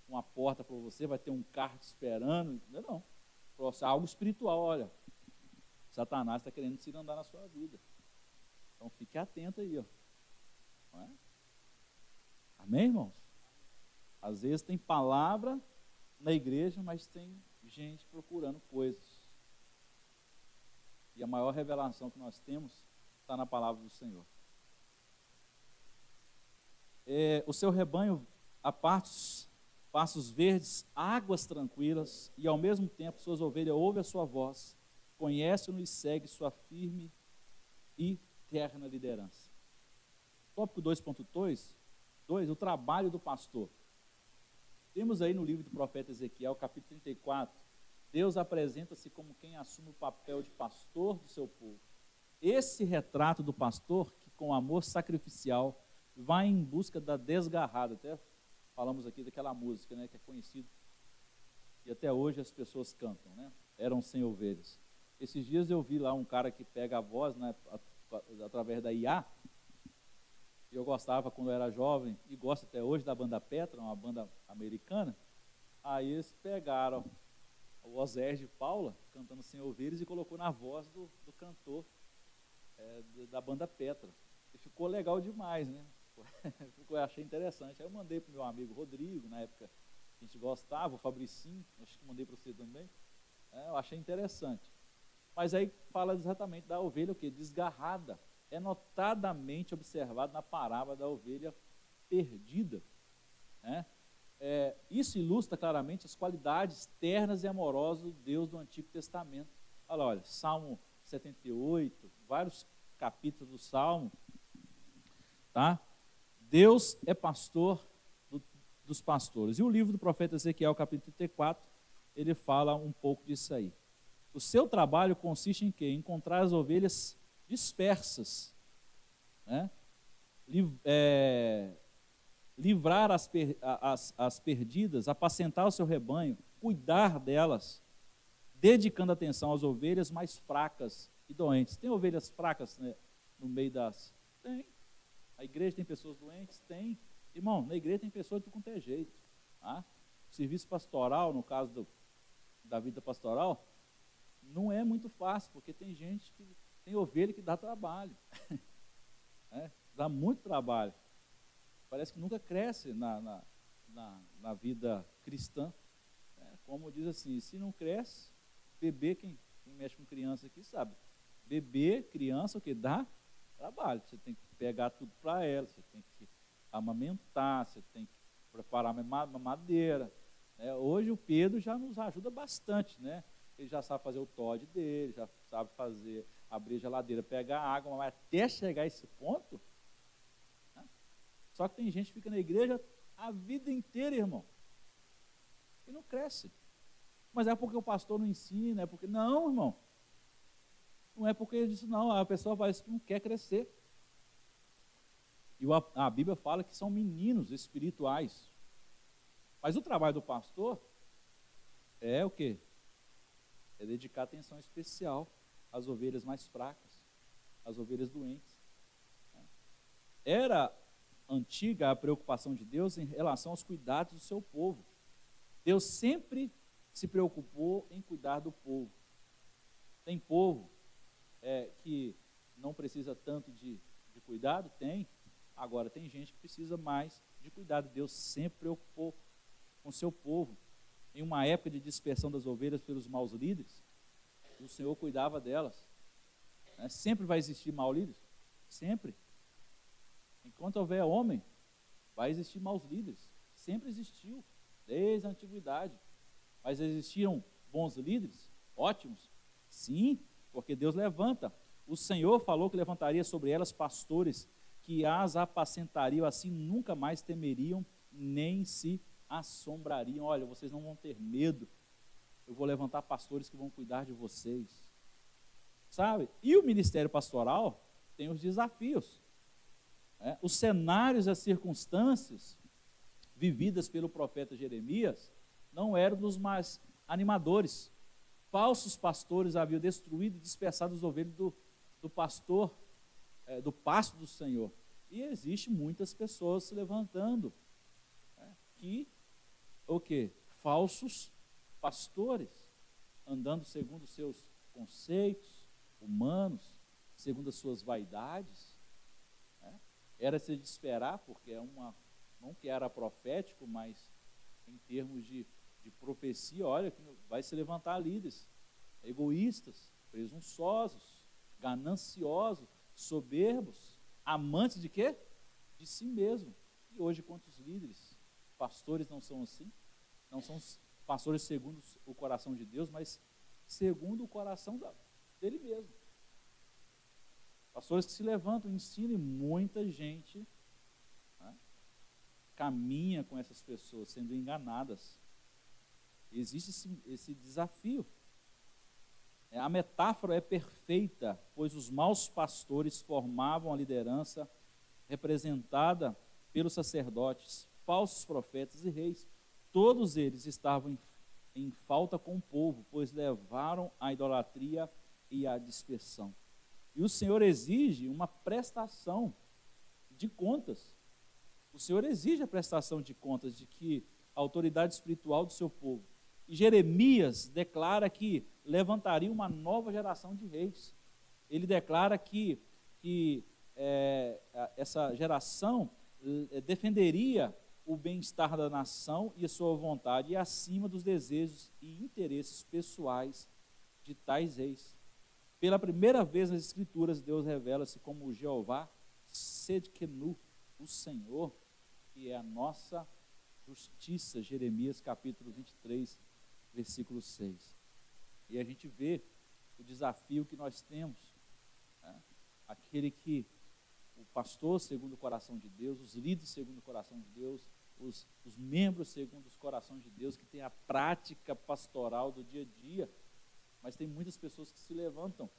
uma porta para você, vai ter um carro te esperando. Não. Falou assim, algo espiritual: olha, Satanás está querendo cirandar na sua vida. Então fique atento aí, ó. Não é? Amém, irmãos? Às vezes tem palavra na igreja, mas tem gente procurando coisas. E a maior revelação que nós temos está na palavra do Senhor. O seu rebanho a pastos verdes, águas tranquilas, e ao mesmo tempo suas ovelhas ouvem a sua voz, conhecem-no e seguem sua firme e terna liderança. Tópico 2.2, o trabalho do pastor. Temos aí no livro do profeta Ezequiel, capítulo 34, Deus apresenta-se como quem assume o papel de pastor do seu povo. Esse retrato do pastor, que com amor sacrificial vai em busca da desgarrada. Até falamos aqui daquela música, né, que é conhecida, e até hoje as pessoas cantam, né? Eram 100 ovelhas. Esses dias eu vi lá um cara que pega a voz, né, através da IA. Eu gostava quando eu era jovem, e gosto até hoje, da banda Petra, uma banda americana. Aí eles pegaram o Oséias de Paula, cantando 100 ovelhas, e colocou na voz do cantor da banda Petra. E ficou legal demais, né? Eu achei interessante. Aí eu mandei para o meu amigo Rodrigo, na época a gente gostava, o Fabricinho, acho que mandei para você também. Eu achei interessante. Mas aí fala exatamente da ovelha o quê? Desgarrada. É notadamente observado na parábola da ovelha perdida. Né? Isso ilustra claramente as qualidades ternas e amorosas do Deus do Antigo Testamento. Olha, Salmo 78, vários capítulos do Salmo. Tá? Deus é pastor dos pastores. E o livro do profeta Ezequiel, capítulo 34, ele fala um pouco disso aí. O seu trabalho consiste em quê? Em encontrar as ovelhas dispersas, né? Livrar as perdidas, apacentar o seu rebanho, cuidar delas, dedicando atenção às ovelhas mais fracas e doentes. Tem ovelhas fracas, né, no meio das... Tem. A igreja tem pessoas doentes? Tem. Irmão, na igreja tem pessoas de tudo quanto é jeito. Tá? O serviço pastoral, no caso da vida pastoral, não é muito fácil, porque tem gente que tem ovelha que dá trabalho. Dá muito trabalho. Parece que nunca cresce na vida cristã. Como diz assim, se não cresce, bebê, quem mexe com criança aqui sabe, bebê, criança, o que dá? Trabalho. Você tem que pegar tudo para ela, você tem que amamentar, você tem que preparar uma madeira. Hoje o Pedro já nos ajuda bastante, né? Ele já sabe fazer o Todd dele, já sabe abrir a geladeira, pegar água, mas até chegar a esse ponto, né? Só que tem gente que fica na igreja a vida inteira, irmão, e não cresce. Mas é porque o pastor não ensina, é porque... Não, irmão, não é porque disso não, a pessoa parece que não quer crescer. E a Bíblia fala que são meninos espirituais. Mas o trabalho do pastor é o quê? É dedicar atenção especial às ovelhas mais fracas, às ovelhas doentes. Era antiga a preocupação de Deus em relação aos cuidados do seu povo. Deus sempre se preocupou em cuidar do povo. Tem povo que não precisa tanto de cuidado? Tem. Agora, tem gente que precisa mais de cuidado. Deus sempre preocupou com o seu povo. Em uma época de dispersão das ovelhas pelos maus líderes, o Senhor cuidava delas. Sempre vai existir maus líderes? Sempre. Enquanto houver homem, vai existir maus líderes. Sempre existiu, desde a antiguidade. Mas existiram bons líderes? Ótimos? Sim, porque Deus levanta. O Senhor falou que levantaria sobre elas pastores que as apacentariam, assim nunca mais temeriam, nem se assombrariam. Olha, vocês não vão ter medo. Eu vou levantar pastores que vão cuidar de vocês. Sabe? E o ministério pastoral tem os desafios. Os cenários e as circunstâncias vividas pelo profeta Jeremias não eram dos mais animadores. Falsos pastores haviam destruído e dispersado as ovelhas do pastor, do pasto do Senhor. E existe muitas pessoas se levantando, que, o quê? Falsos pastores, andando segundo os seus conceitos humanos, segundo as suas vaidades. Era se de esperar, porque não que era profético, mas em termos de profecia, olha, que vai se levantar líderes egoístas, presunçosos, gananciosos, soberbos, amantes de quê? De si mesmo. E hoje quantos líderes, pastores não são assim? Não são pastores segundo o coração de Deus, mas segundo o coração dele mesmo. Pastores que se levantam, ensinam, e muita gente caminha com essas pessoas, sendo enganadas. Existe esse desafio. A metáfora é perfeita, pois os maus pastores formavam a liderança representada pelos sacerdotes, falsos profetas e reis. Todos eles estavam em falta com o povo, pois levaram à idolatria e à dispersão. E o Senhor exige uma prestação de contas. O Senhor exige a prestação de contas de que a autoridade espiritual do seu povo. E Jeremias declara que levantaria uma nova geração de reis. Ele declara que essa geração defenderia o bem-estar da nação e a sua vontade, e acima dos desejos e interesses pessoais de tais reis. Pela primeira vez nas Escrituras, Deus revela-se como Jeová Tsidkenu, o Senhor, que é a nossa justiça. Jeremias capítulo 23, versículo 6. E a gente vê o desafio que nós temos, aquele que o pastor segundo o coração de Deus, os líderes segundo o coração de Deus, os membros segundo os corações de Deus, que tem a prática pastoral do dia a dia. Mas tem muitas pessoas que se levantam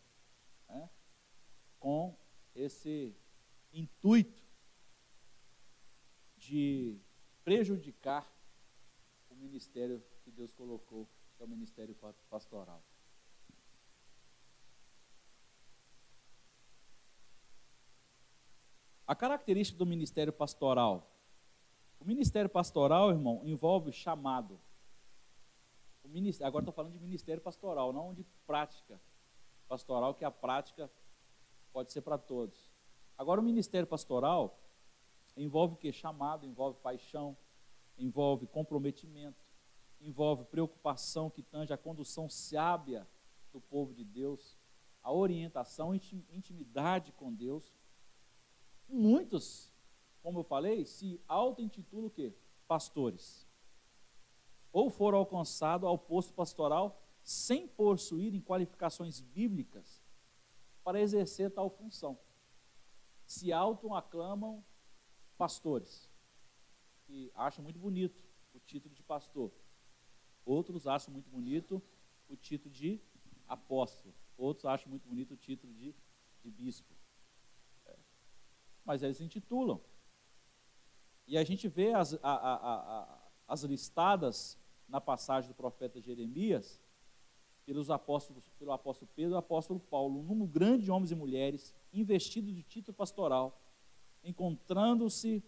com esse intuito de prejudicar o ministério que Deus colocou, que é o ministério pastoral. A característica do ministério pastoral. O ministério pastoral, irmão, envolve chamado. Agora estou falando de ministério pastoral, não de prática pastoral, que a prática pode ser para todos. Agora, o ministério pastoral envolve o quê? Chamado, envolve paixão, envolve comprometimento, envolve preocupação que tange a condução sábia do povo de Deus, a orientação, intimidade com Deus. Muitos, como eu falei, se auto-intitulam o quê? Pastores. Ou foram alcançados ao posto pastoral sem possuírem qualificações bíblicas para exercer tal função. Se auto-aclamam pastores, e acham muito bonito o título de pastor. Outros acham muito bonito o título de apóstolo. Outros acham muito bonito o título de bispo. Mas eles se intitulam. E a gente vê as listadas na passagem do profeta Jeremias, pelo apóstolo Pedro e o apóstolo Paulo, um número grande de homens e mulheres investidos de título pastoral, encontram-se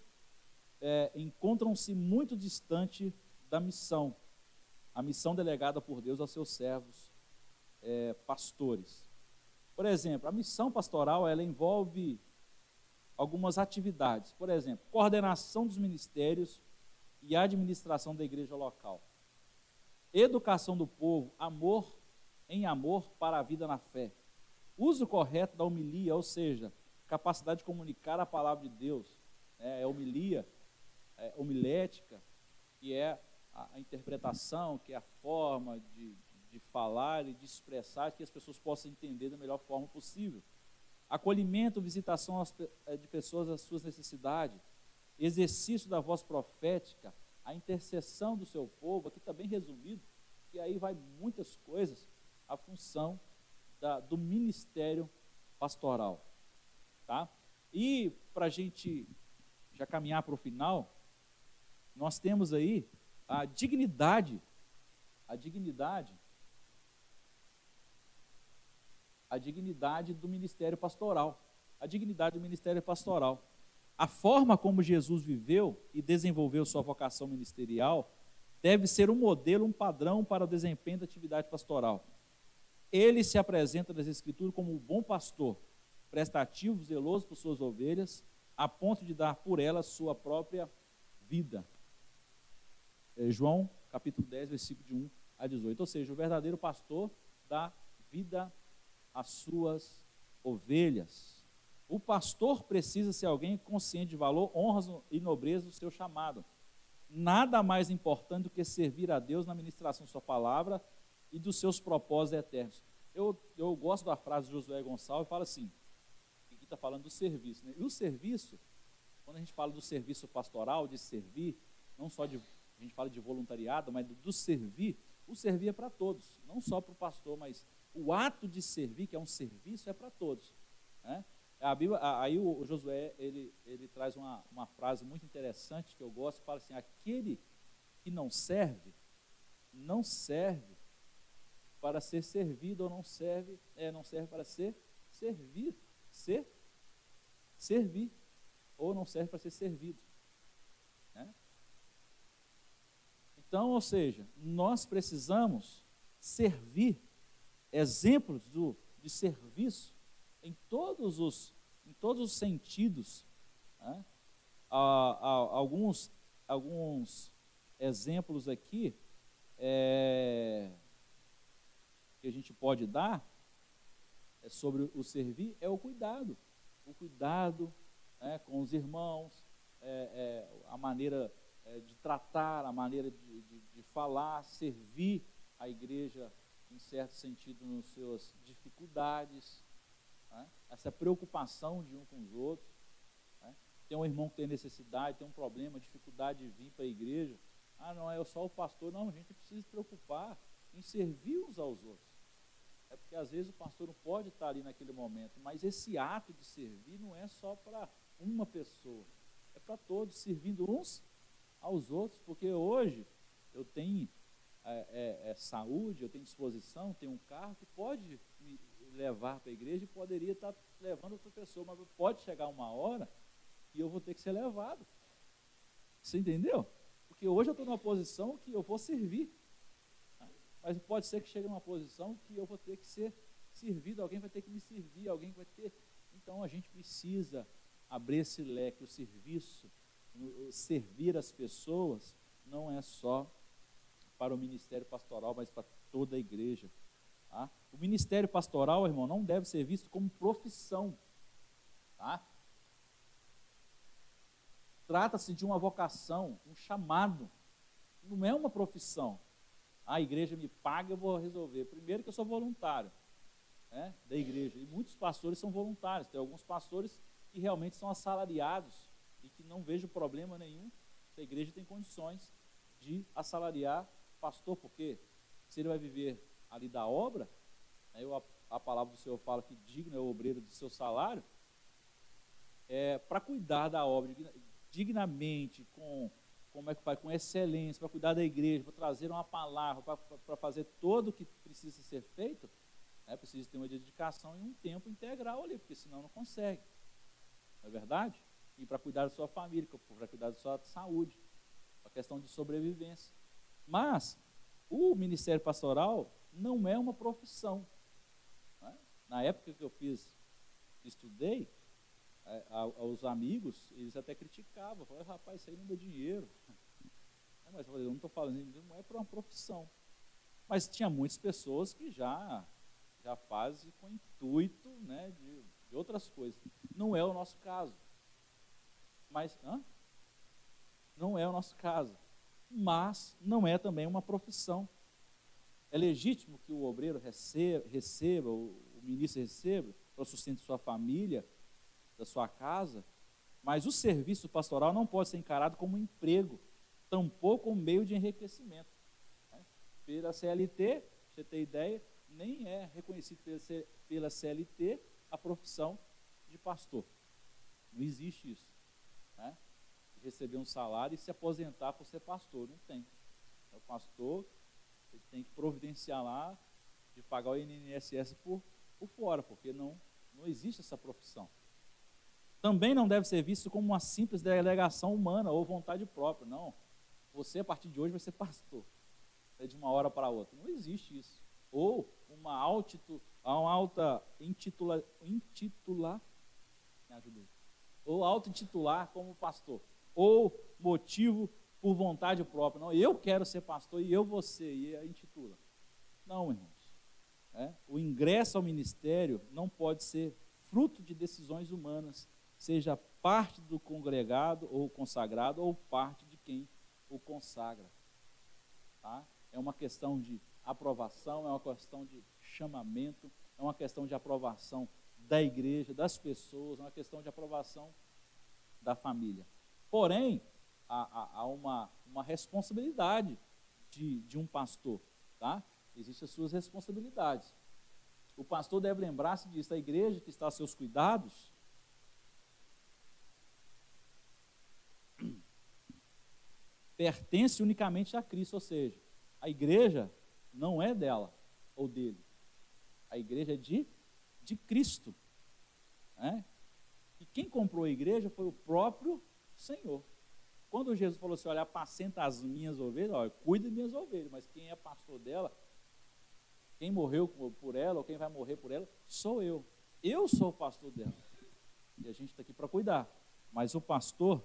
muito distante da missão, a missão delegada por Deus aos seus servos pastores. Por exemplo, a missão pastoral, ela envolve algumas atividades, por exemplo, coordenação dos ministérios e administração da igreja local, educação do povo, amor para a vida na fé, uso correto da homilia, ou seja, capacidade de comunicar a palavra de Deus, homilia, homilética, que é a interpretação, que é a forma de falar e de expressar, que as pessoas possam entender da melhor forma possível. Acolhimento, visitação de pessoas às suas necessidades, exercício da voz profética, a intercessão do seu povo, aqui está bem resumido, e aí vai muitas coisas, a função do ministério pastoral. tá? E para a gente já caminhar para o final, nós temos aí a dignidade do ministério pastoral. A dignidade do ministério pastoral. A forma como Jesus viveu e desenvolveu sua vocação ministerial deve ser um modelo, um padrão para o desempenho da atividade pastoral. Ele se apresenta nas Escrituras como um bom pastor, prestativo, zeloso por suas ovelhas, a ponto de dar por elas sua própria vida. João, capítulo 10, versículo de 1 a 18. Ou seja, o verdadeiro pastor dá vida às suas ovelhas. O pastor precisa ser alguém consciente de valor, honras e nobreza do seu chamado. Nada mais importante do que servir a Deus na ministração de sua palavra e dos seus propósitos eternos. Eu gosto da frase de Josué Gonçalves, fala assim, que aqui está falando do serviço, né? E o serviço, quando a gente fala do serviço pastoral, de servir, não só de, a gente fala de voluntariado, mas do servir, o servir é para todos, não só para o pastor, mas o ato de servir, que é um serviço, é para todos, né? A Bíblia, aí o Josué, ele traz uma frase muito interessante que eu gosto, que fala assim, aquele que não serve para ser servido, ou não serve para ser servir, ou não serve para ser servido, né? Então, ou seja, nós precisamos servir, exemplos de serviço em todos os sentidos, né? Alguns exemplos aqui que a gente pode dar sobre o servir é o cuidado, né, com os irmãos, a maneira de tratar, a maneira de falar, servir a igreja em certo sentido nas suas dificuldades, né? Essa preocupação de um com os outros, né? Tem um irmão que tem necessidade, tem um problema, dificuldade de vir para a igreja, não é só o pastor, não, a gente precisa se preocupar em servir uns aos outros, porque às vezes o pastor não pode estar ali naquele momento, mas esse ato de servir não é só para uma pessoa, é para todos, servindo uns aos outros, porque hoje eu tenho saúde, eu tenho disposição, tenho um carro que pode me levar para a igreja e poderia estar levando outra pessoa, mas pode chegar uma hora e eu vou ter que ser levado. Você entendeu? Porque hoje eu estou numa posição que eu vou servir, né? Mas pode ser que chegue numa posição que eu vou ter que ser servido, alguém vai ter que me servir, alguém vai ter... Então a gente precisa abrir esse leque, o serviço, servir as pessoas, não é só para o ministério pastoral, mas para toda a igreja, tá? O ministério pastoral, irmão, não deve ser visto como profissão, tá? Trata-se de uma vocação, um chamado, não é uma profissão. A igreja me paga, eu vou resolver. Primeiro que eu sou voluntário, né, da igreja, e muitos pastores são voluntários, tem alguns pastores que realmente são assalariados e que não vejo problema nenhum se a igreja tem condições de assalariar pastor, porque se ele vai viver ali da obra, né, a palavra do Senhor fala que digno é o obreiro do seu salário, para cuidar da obra dignamente, com excelência, para cuidar da igreja, para trazer uma palavra, para fazer tudo o que precisa ser feito, né, precisa ter uma dedicação e um tempo integral ali, porque senão não consegue, não é verdade? E para cuidar da sua família, para cuidar da sua saúde, a questão de sobrevivência. Mas o ministério pastoral não é uma profissão, né? Na época que eu estudei, os amigos, eles até criticavam, falavam, rapaz, isso aí não dá dinheiro. Mas eu falei, eu não estou falando, não é para uma profissão. Mas tinha muitas pessoas que já fazem com intuito, né, de outras coisas. Não é o nosso caso. Mas, não é o nosso caso. Mas não é também uma profissão. É legítimo que o obreiro receba, o ministro receba, para o sustento de sua família, da sua casa, mas o serviço pastoral não pode ser encarado como um emprego, tampouco um meio de enriquecimento, né? Pela CLT, para você ter ideia, nem é reconhecido pela CLT a profissão de pastor. Não existe isso, né? Receber um salário e se aposentar por ser pastor, não tem. O pastor, ele tem que providenciar lá de pagar o INSS por fora, porque não existe essa profissão. Também não deve ser visto como uma simples delegação humana ou vontade própria, não. Você, a partir de hoje, vai ser pastor, de uma hora para outra. Não existe isso. Ou uma alta intitular, me ajuda aí. Ou auto-intitular como pastor. Ou motivo por vontade própria. Não, eu quero ser pastor e eu vou ser, e a intitula. Não, irmãos. O ingresso ao ministério não pode ser fruto de decisões humanas, seja parte do congregado ou consagrado ou parte de quem o consagra. Tá? É uma questão de aprovação, é uma questão de chamamento, é uma questão de aprovação da igreja, das pessoas, é uma questão de aprovação da família. Porém, há uma responsabilidade de um pastor, tá? Existem as suas responsabilidades. O pastor deve lembrar-se disso. A igreja que está a seus cuidados pertence unicamente a Cristo, ou seja, a igreja não é dela ou dele. A igreja é de Cristo. Né? E quem comprou a igreja foi o próprio Senhor. Quando Jesus falou assim, olha, apacenta as minhas ovelhas, olha, cuida das minhas ovelhas, mas quem é pastor dela, quem morreu por ela, ou quem vai morrer por ela, sou eu. Eu sou o pastor dela. E a gente está aqui para cuidar. Mas o pastor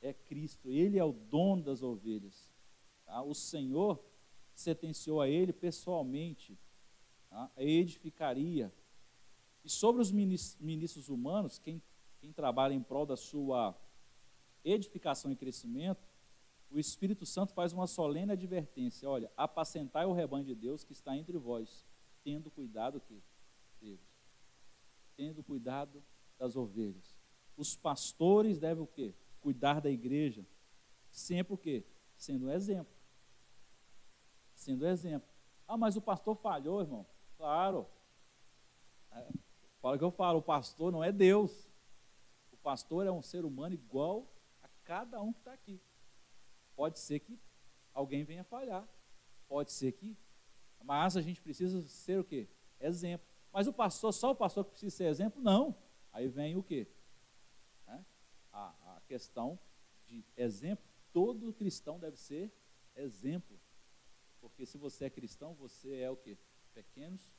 é Cristo, ele é o dono das ovelhas. Tá? O Senhor sentenciou a ele pessoalmente, tá? Edificaria. E sobre os ministros humanos, quem trabalha em prol da sua edificação e crescimento, o Espírito Santo faz uma solene advertência, olha, apacentai o rebanho de Deus que está entre vós, tendo cuidado deles, tendo cuidado das ovelhas. Os pastores devem o quê? Cuidar da igreja, sempre o quê? Sendo um exemplo. Sendo um exemplo. Ah, mas o pastor falhou, irmão. Claro. Fala o que eu falo, o pastor não é Deus. O pastor é um ser humano igual a cada um que está aqui. Pode ser que alguém venha falhar. Pode ser que... Mas a gente precisa ser o quê? Exemplo. Mas o pastor, só o pastor que precisa ser exemplo? Não. Aí vem o quê? A questão de exemplo. Todo cristão deve ser exemplo. Porque se você é cristão, você é o quê? Pequenos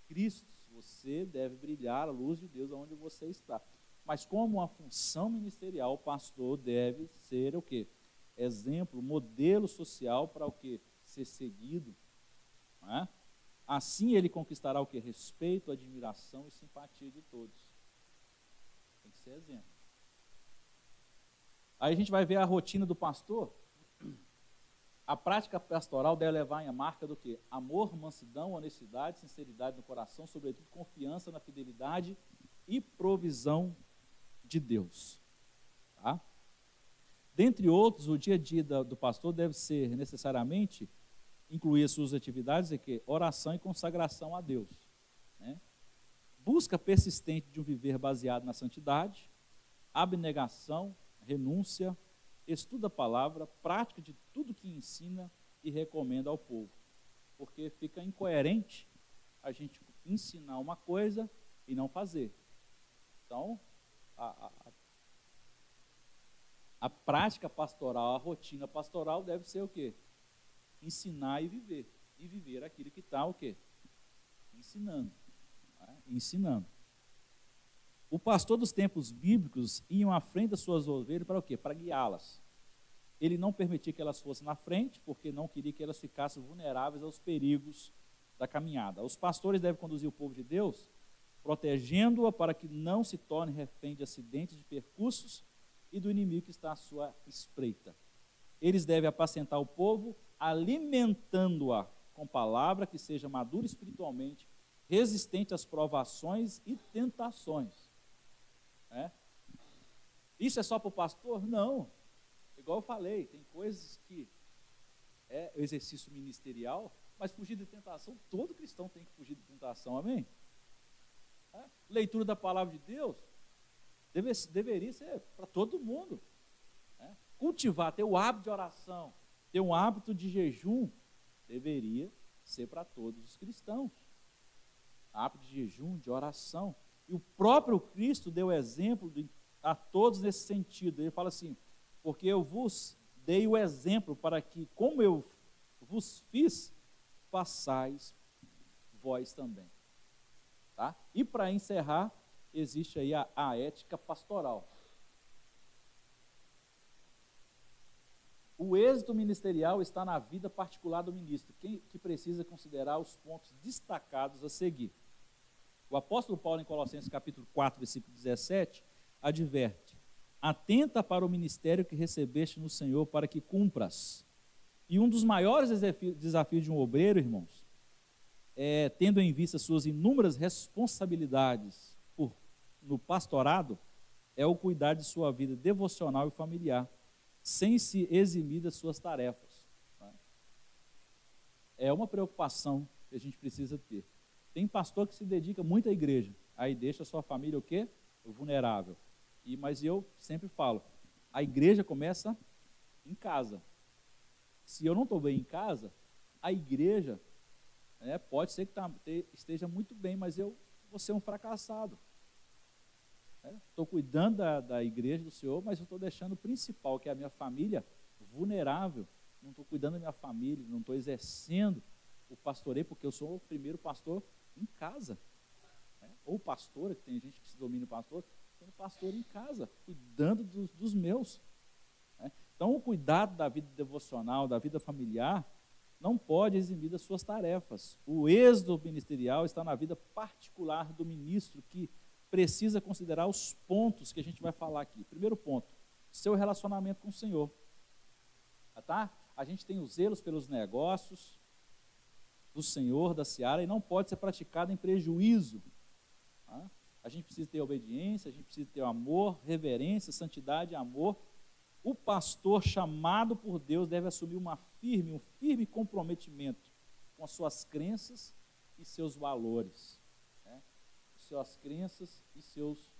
Cristos. Você deve brilhar a luz de Deus onde você está. Mas como uma função ministerial, o pastor deve ser o quê? Exemplo, modelo social para o quê? Ser seguido. Não é? Assim ele conquistará o quê? Respeito, admiração e simpatia de todos. Tem que ser exemplo. Aí a gente vai ver a rotina do pastor. A prática pastoral deve levar a marca do quê? Amor, mansidão, honestidade, sinceridade no coração, sobretudo confiança na fidelidade e provisão de Deus. Tá? Dentre outros, o dia a dia do pastor deve ser necessariamente incluir as suas atividades aqui, oração e consagração a Deus. Né? Busca persistente de um viver baseado na santidade, abnegação, renúncia, estuda a palavra, prática de tudo que ensina e recomenda ao povo. Porque fica incoerente a gente ensinar uma coisa e não fazer. Então, a prática pastoral, a rotina pastoral deve ser o quê? Ensinar e viver. E viver aquilo que está o quê? Ensinando. Né? Ensinando. O pastor dos tempos bíblicos ia à frente das suas ovelhas para o quê? Para guiá-las. Ele não permitia que elas fossem na frente, porque não queria que elas ficassem vulneráveis aos perigos da caminhada. Os pastores devem conduzir o povo de Deus, protegendo-a para que não se torne refém de acidentes de percursos e do inimigo que está à sua espreita. Eles devem apacentar o povo, alimentando-a com palavra que seja madura espiritualmente, resistente às provações e tentações. Isso é só para o pastor? Não. Igual eu falei, tem coisas que é exercício ministerial, mas fugir de tentação, todo cristão tem que fugir de tentação, amém? Leitura da palavra de Deus, Deveria ser para todo mundo. Né? Cultivar, ter o hábito de oração, ter um hábito de jejum, deveria ser para todos os cristãos. Hábito de jejum, de oração. E o próprio Cristo deu exemplo a todos nesse sentido. Ele fala assim, porque eu vos dei o exemplo para que, como eu vos fiz, façais vós também. Tá? E para encerrar, existe aí a ética pastoral. O êxito ministerial está na vida particular do ministro, que precisa considerar os pontos destacados a seguir. O apóstolo Paulo, em Colossenses capítulo 4, versículo 17, adverte: atenta para o ministério que recebeste no Senhor, para que cumpras. E um dos maiores desafios de um obreiro, irmãos, tendo em vista suas inúmeras responsabilidades no pastorado, é o cuidar de sua vida devocional e familiar, sem se eximir das suas tarefas. É uma preocupação que a gente precisa ter. Tem pastor que se dedica muito à igreja, aí deixa a sua família o quê? Vulnerável. Mas eu sempre falo, a igreja começa em casa. Se eu não estou bem em casa, a igreja pode ser que esteja muito bem, mas eu vou ser um fracassado. Estou cuidando da igreja do Senhor, mas eu estou deixando o principal, que é a minha família, vulnerável. Não estou cuidando da minha família, não estou exercendo o pastoreio, porque eu sou o primeiro pastor em casa. Ou pastora, que tem gente que se domina o pastor, sendo pastor em casa, cuidando dos meus. Então, o cuidado da vida devocional, da vida familiar, não pode eximir das suas tarefas. O êxito ministerial está na vida particular do ministro, que precisa considerar os pontos que a gente vai falar aqui. Primeiro ponto, seu relacionamento com o Senhor. Tá? A gente tem os zelos pelos negócios do Senhor, da seara, e não pode ser praticado em prejuízo. Tá? A gente precisa ter obediência, a gente precisa ter amor, reverência, santidade e amor. O pastor chamado por Deus deve assumir um firme comprometimento com as suas crenças e seus valores. Suas crenças e seus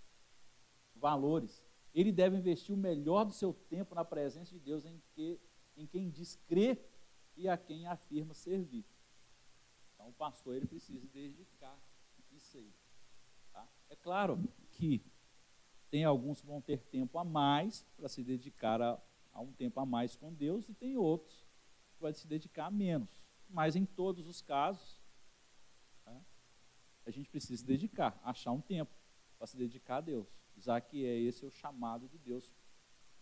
valores. Ele deve investir o melhor do seu tempo na presença de Deus em quem diz crer e a quem afirma servir. Então, o pastor ele precisa dedicar isso aí. Tá? É claro que tem alguns que vão ter tempo a mais para se dedicar a um tempo a mais com Deus, e tem outros que vão se dedicar a menos. Mas em todos os casos, a gente precisa se dedicar, achar um tempo para se dedicar a Deus, já que esse é o chamado de Deus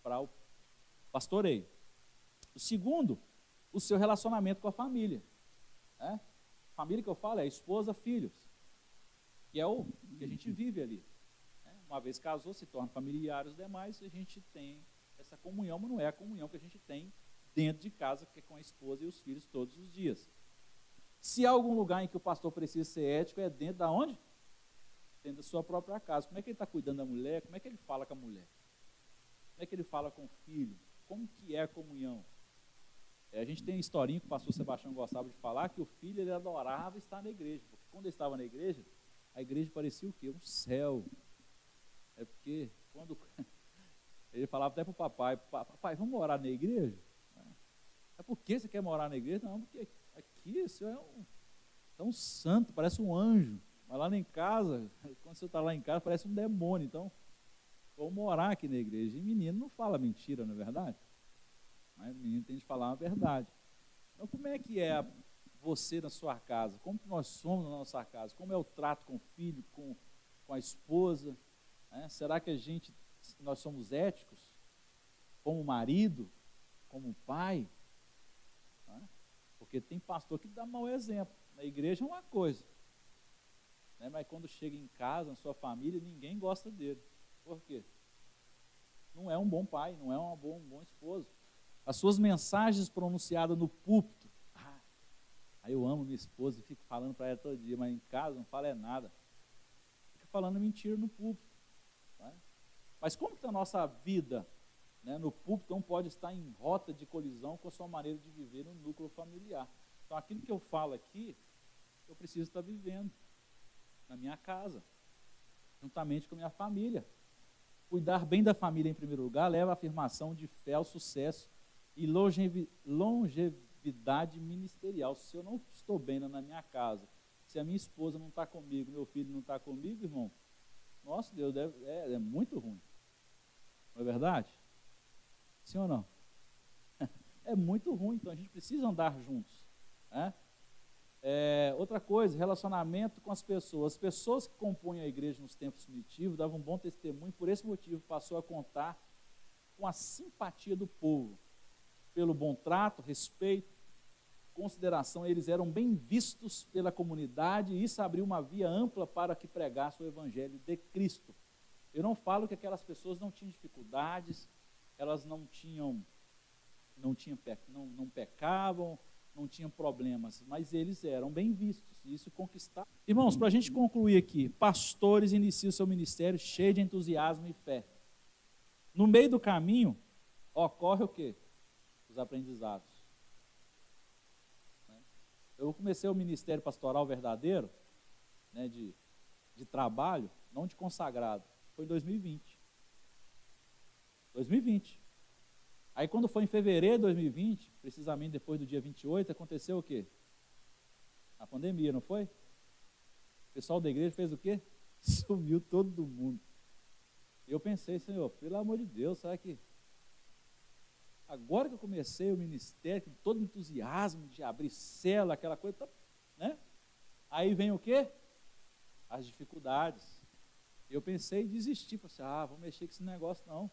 para o pastoreio. O segundo, o seu relacionamento com a família. Família que eu falo é esposa, filhos, que é o que a gente vive ali. Uma vez casou, se torna familiar os demais, e a gente tem essa comunhão, mas não é a comunhão que a gente tem dentro de casa, que é com a esposa e os filhos todos os dias. Se há algum lugar em que o pastor precisa ser ético, é dentro da onde? Dentro da sua própria casa. Como é que ele está cuidando da mulher? Como é que ele fala com a mulher? Como é que ele fala com o filho? Como que é a comunhão? A gente tem uma historinha que o pastor Sebastião gostava de falar, que o filho ele adorava estar na igreja, porque quando ele estava na igreja, a igreja parecia o quê? Um céu. Porque quando ele falava até para o papai, vamos morar na igreja? Por que você quer morar na igreja? Não, porque aqui o senhor é um santo, parece um anjo. Mas lá em casa, quando você está lá em casa, parece um demônio. Então, vou morar aqui na igreja. E menino não fala mentira, não é verdade? Mas menino tem de falar a verdade. Então, como é que é você na sua casa? Como que nós somos na nossa casa? Como é o trato com o filho, com a esposa? Será que nós somos éticos? Como marido? Como pai? Porque tem pastor que dá mau exemplo. Na igreja é uma coisa, mas quando chega em casa, na sua família, ninguém gosta dele. Por quê? Não é um bom pai, não é um bom esposo. As suas mensagens pronunciadas no púlpito, aí eu amo minha esposa e fico falando para ela todo dia, mas em casa não fala nada. Fica falando mentira no púlpito. Mas como que a nossa vida no púlpito não pode estar em rota de colisão com a sua maneira de viver no núcleo familiar? Então, aquilo que eu falo aqui, eu preciso estar vivendo na minha casa, juntamente com a minha família. Cuidar bem da família em primeiro lugar leva à afirmação de fé ao sucesso e longevidade ministerial. Se eu não estou bem na minha casa, se a minha esposa não está comigo, meu filho não está comigo, irmão, nossa Deus, é muito ruim. Não é verdade? Sim ou não? É muito ruim, então a gente precisa andar juntos. Né? Outra coisa, relacionamento com as pessoas. As pessoas que compõem a igreja nos tempos primitivos davam um bom testemunho, por esse motivo passou a contar com a simpatia do povo, pelo bom trato, respeito, consideração. Eles eram bem vistos pela comunidade e isso abriu uma via ampla para que pregasse o evangelho de Cristo. Eu não falo que aquelas pessoas não tinham dificuldades, elas não pecavam, não tinham problemas, mas eles eram bem vistos, e isso conquistava. Irmãos, para a gente concluir aqui, pastores iniciam seu ministério cheio de entusiasmo e fé. No meio do caminho, ocorre o quê? Os aprendizados. Eu comecei o ministério pastoral verdadeiro, né, de trabalho, não de consagrado, foi em 2020. 2020. Aí quando foi em fevereiro de 2020, precisamente depois do dia 28, aconteceu o quê? A pandemia, não foi? O pessoal da igreja fez o quê? Sumiu todo mundo. E eu pensei, Senhor, pelo amor de Deus, será que agora que eu comecei o ministério, com todo entusiasmo de abrir célula, aquela coisa, né? Aí vem o quê? As dificuldades. Eu pensei em desistir, falei assim, vou mexer com esse negócio não.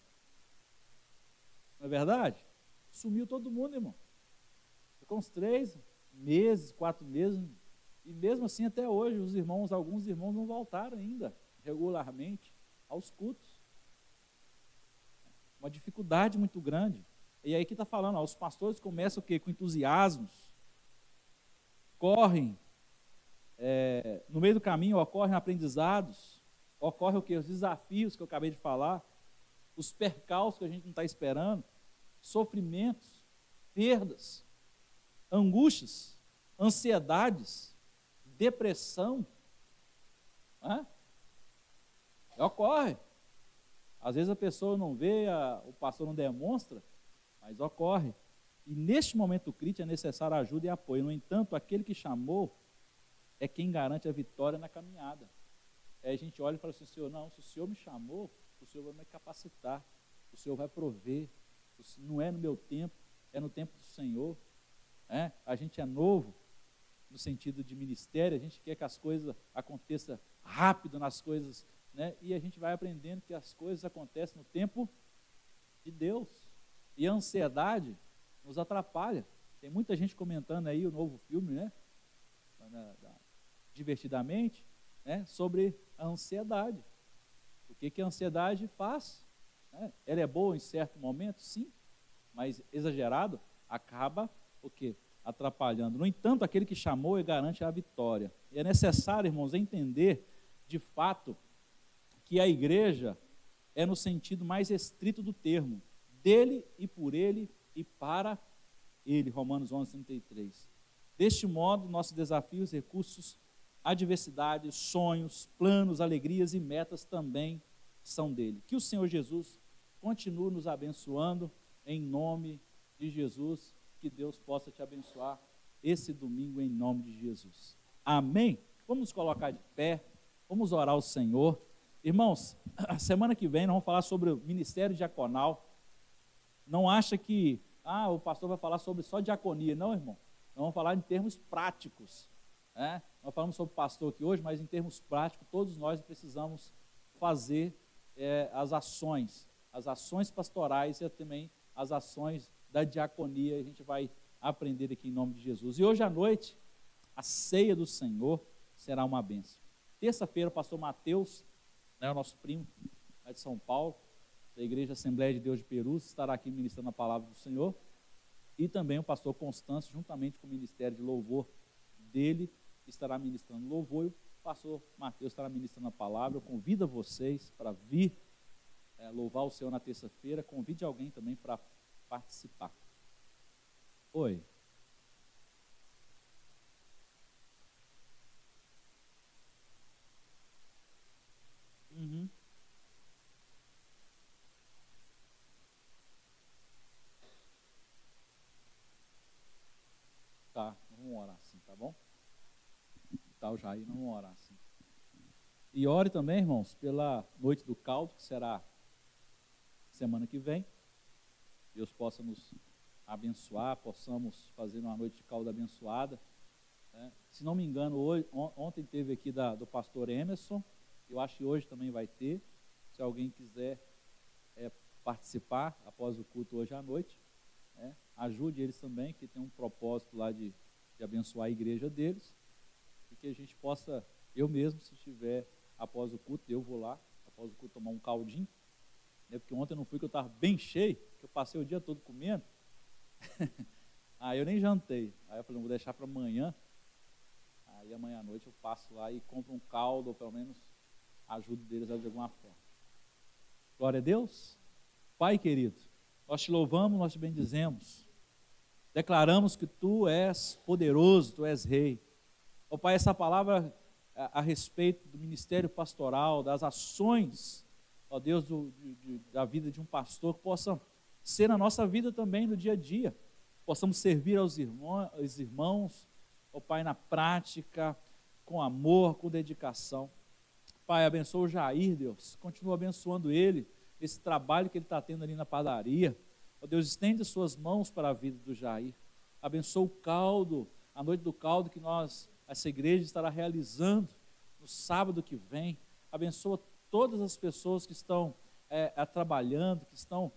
Não é verdade? Sumiu todo mundo, irmão. Ficou uns 3 meses, 4 meses, e mesmo assim até hoje alguns irmãos não voltaram ainda regularmente aos cultos. Uma dificuldade muito grande. E aí que está falando, os pastores começam o quê? Com entusiasmos, correm, no meio do caminho ocorrem aprendizados, ocorre o quê? Os desafios que eu acabei de falar, os percalços que a gente não está esperando, sofrimentos, perdas, angústias, ansiedades, depressão. Ocorre. Às vezes a pessoa não vê, o pastor não demonstra, mas ocorre. E neste momento crítico é necessário ajuda e apoio. No entanto, aquele que chamou é quem garante a vitória na caminhada. Aí a gente olha e fala assim, Senhor, não, se o Senhor me chamou, o Senhor vai me capacitar, o Senhor vai prover, não é no meu tempo, é no tempo do Senhor. A gente é novo no sentido de ministério, a gente quer que as coisas aconteçam rápido nas coisas, né? E a gente vai aprendendo que as coisas acontecem no tempo de Deus. E a ansiedade nos atrapalha. Tem muita gente comentando aí o novo filme, né? Divertidamente, né? Sobre a ansiedade. O que a ansiedade faz? Ela é boa em certo momento, sim, mas exagerado acaba o quê? Atrapalhando. No entanto, aquele que chamou e garante a vitória. E é necessário, irmãos, entender de fato que a igreja é no sentido mais estrito do termo, dele e por ele e para ele, Romanos 11:33. Deste modo, nossos desafios, recursos, adversidades, sonhos, planos, alegrias e metas também são dele. Que o Senhor Jesus continue nos abençoando em nome de Jesus, que Deus possa te abençoar esse domingo em nome de Jesus. Amém? Vamos nos colocar de pé, vamos orar ao Senhor. Irmãos, a semana que vem nós vamos falar sobre o ministério diaconal. Não acha que o pastor vai falar sobre só diaconia, não, irmão. Nós vamos falar em termos práticos. Nós falamos sobre pastor aqui hoje, mas em termos práticos, todos nós precisamos fazer as ações pastorais e também as ações da diaconia. A gente vai aprender aqui em nome de Jesus. E hoje à noite, a ceia do Senhor será uma bênção. Terça-feira, o pastor Mateus, o nosso primo, lá de São Paulo, da Igreja Assembleia de Deus de Perus, estará aqui ministrando a palavra do Senhor. E também o pastor Constâncio, juntamente com o ministério de louvor dele, estará ministrando louvor. E o pastor Mateus estará ministrando a palavra. Eu convido vocês para vir louvar o Senhor na terça-feira. Convide alguém também para participar. Oi. orar assim, tá bom? Tá, o Jair, não vamos orar assim. E ore também, irmãos, pela noite do caldo, que será semana que vem. Deus possa nos abençoar, possamos fazer uma noite de caldo abençoada. Se não me engano, ontem teve aqui do pastor Emerson, eu acho que hoje também vai ter. Se alguém quiser participar após o culto hoje à noite, ajude eles também, que tem um propósito lá de abençoar a igreja deles, e que a gente possa, eu mesmo, se estiver após o culto, eu vou lá, após o culto, tomar um caldinho, porque ontem eu não fui, que eu estava bem cheio, que eu passei o dia todo comendo, aí eu nem jantei, aí eu falei, vou deixar para amanhã, aí amanhã à noite eu passo lá e compro um caldo, ou pelo menos ajudo deles de alguma forma. Glória a Deus. Pai querido, nós te louvamos, nós te bendizemos, declaramos que Tu és poderoso, Tu és Rei. Ó Pai, essa palavra a respeito do ministério pastoral, das ações, ó Deus, da vida de um pastor, que possa ser na nossa vida também, no dia a dia, possamos servir aos irmãos, ó Pai, na prática, com amor, com dedicação. Pai, abençoa o Jair, Deus, continua abençoando ele, esse trabalho que ele está tendo ali na padaria. Ó Deus, estende as suas mãos para a vida do Jair, abençoa o caldo, a noite do caldo que essa igreja estará realizando no sábado que vem. Abençoa todas as pessoas que estão trabalhando, que estão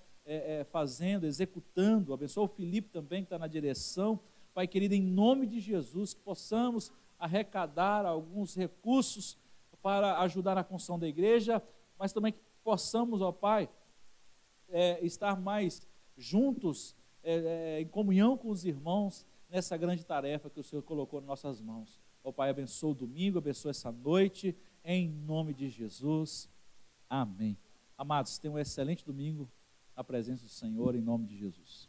fazendo, executando. Abençoa o Felipe também, que está na direção. Pai querido, em nome de Jesus, que possamos arrecadar alguns recursos para ajudar na construção da igreja, mas também que possamos, ó Pai, estar mais juntos, em comunhão com os irmãos, nessa grande tarefa que o Senhor colocou em nossas mãos. Ó Pai, abençoa o domingo, abençoa essa noite, em nome de Jesus. Amém. Amados, tenham um excelente domingo na presença do Senhor, em nome de Jesus.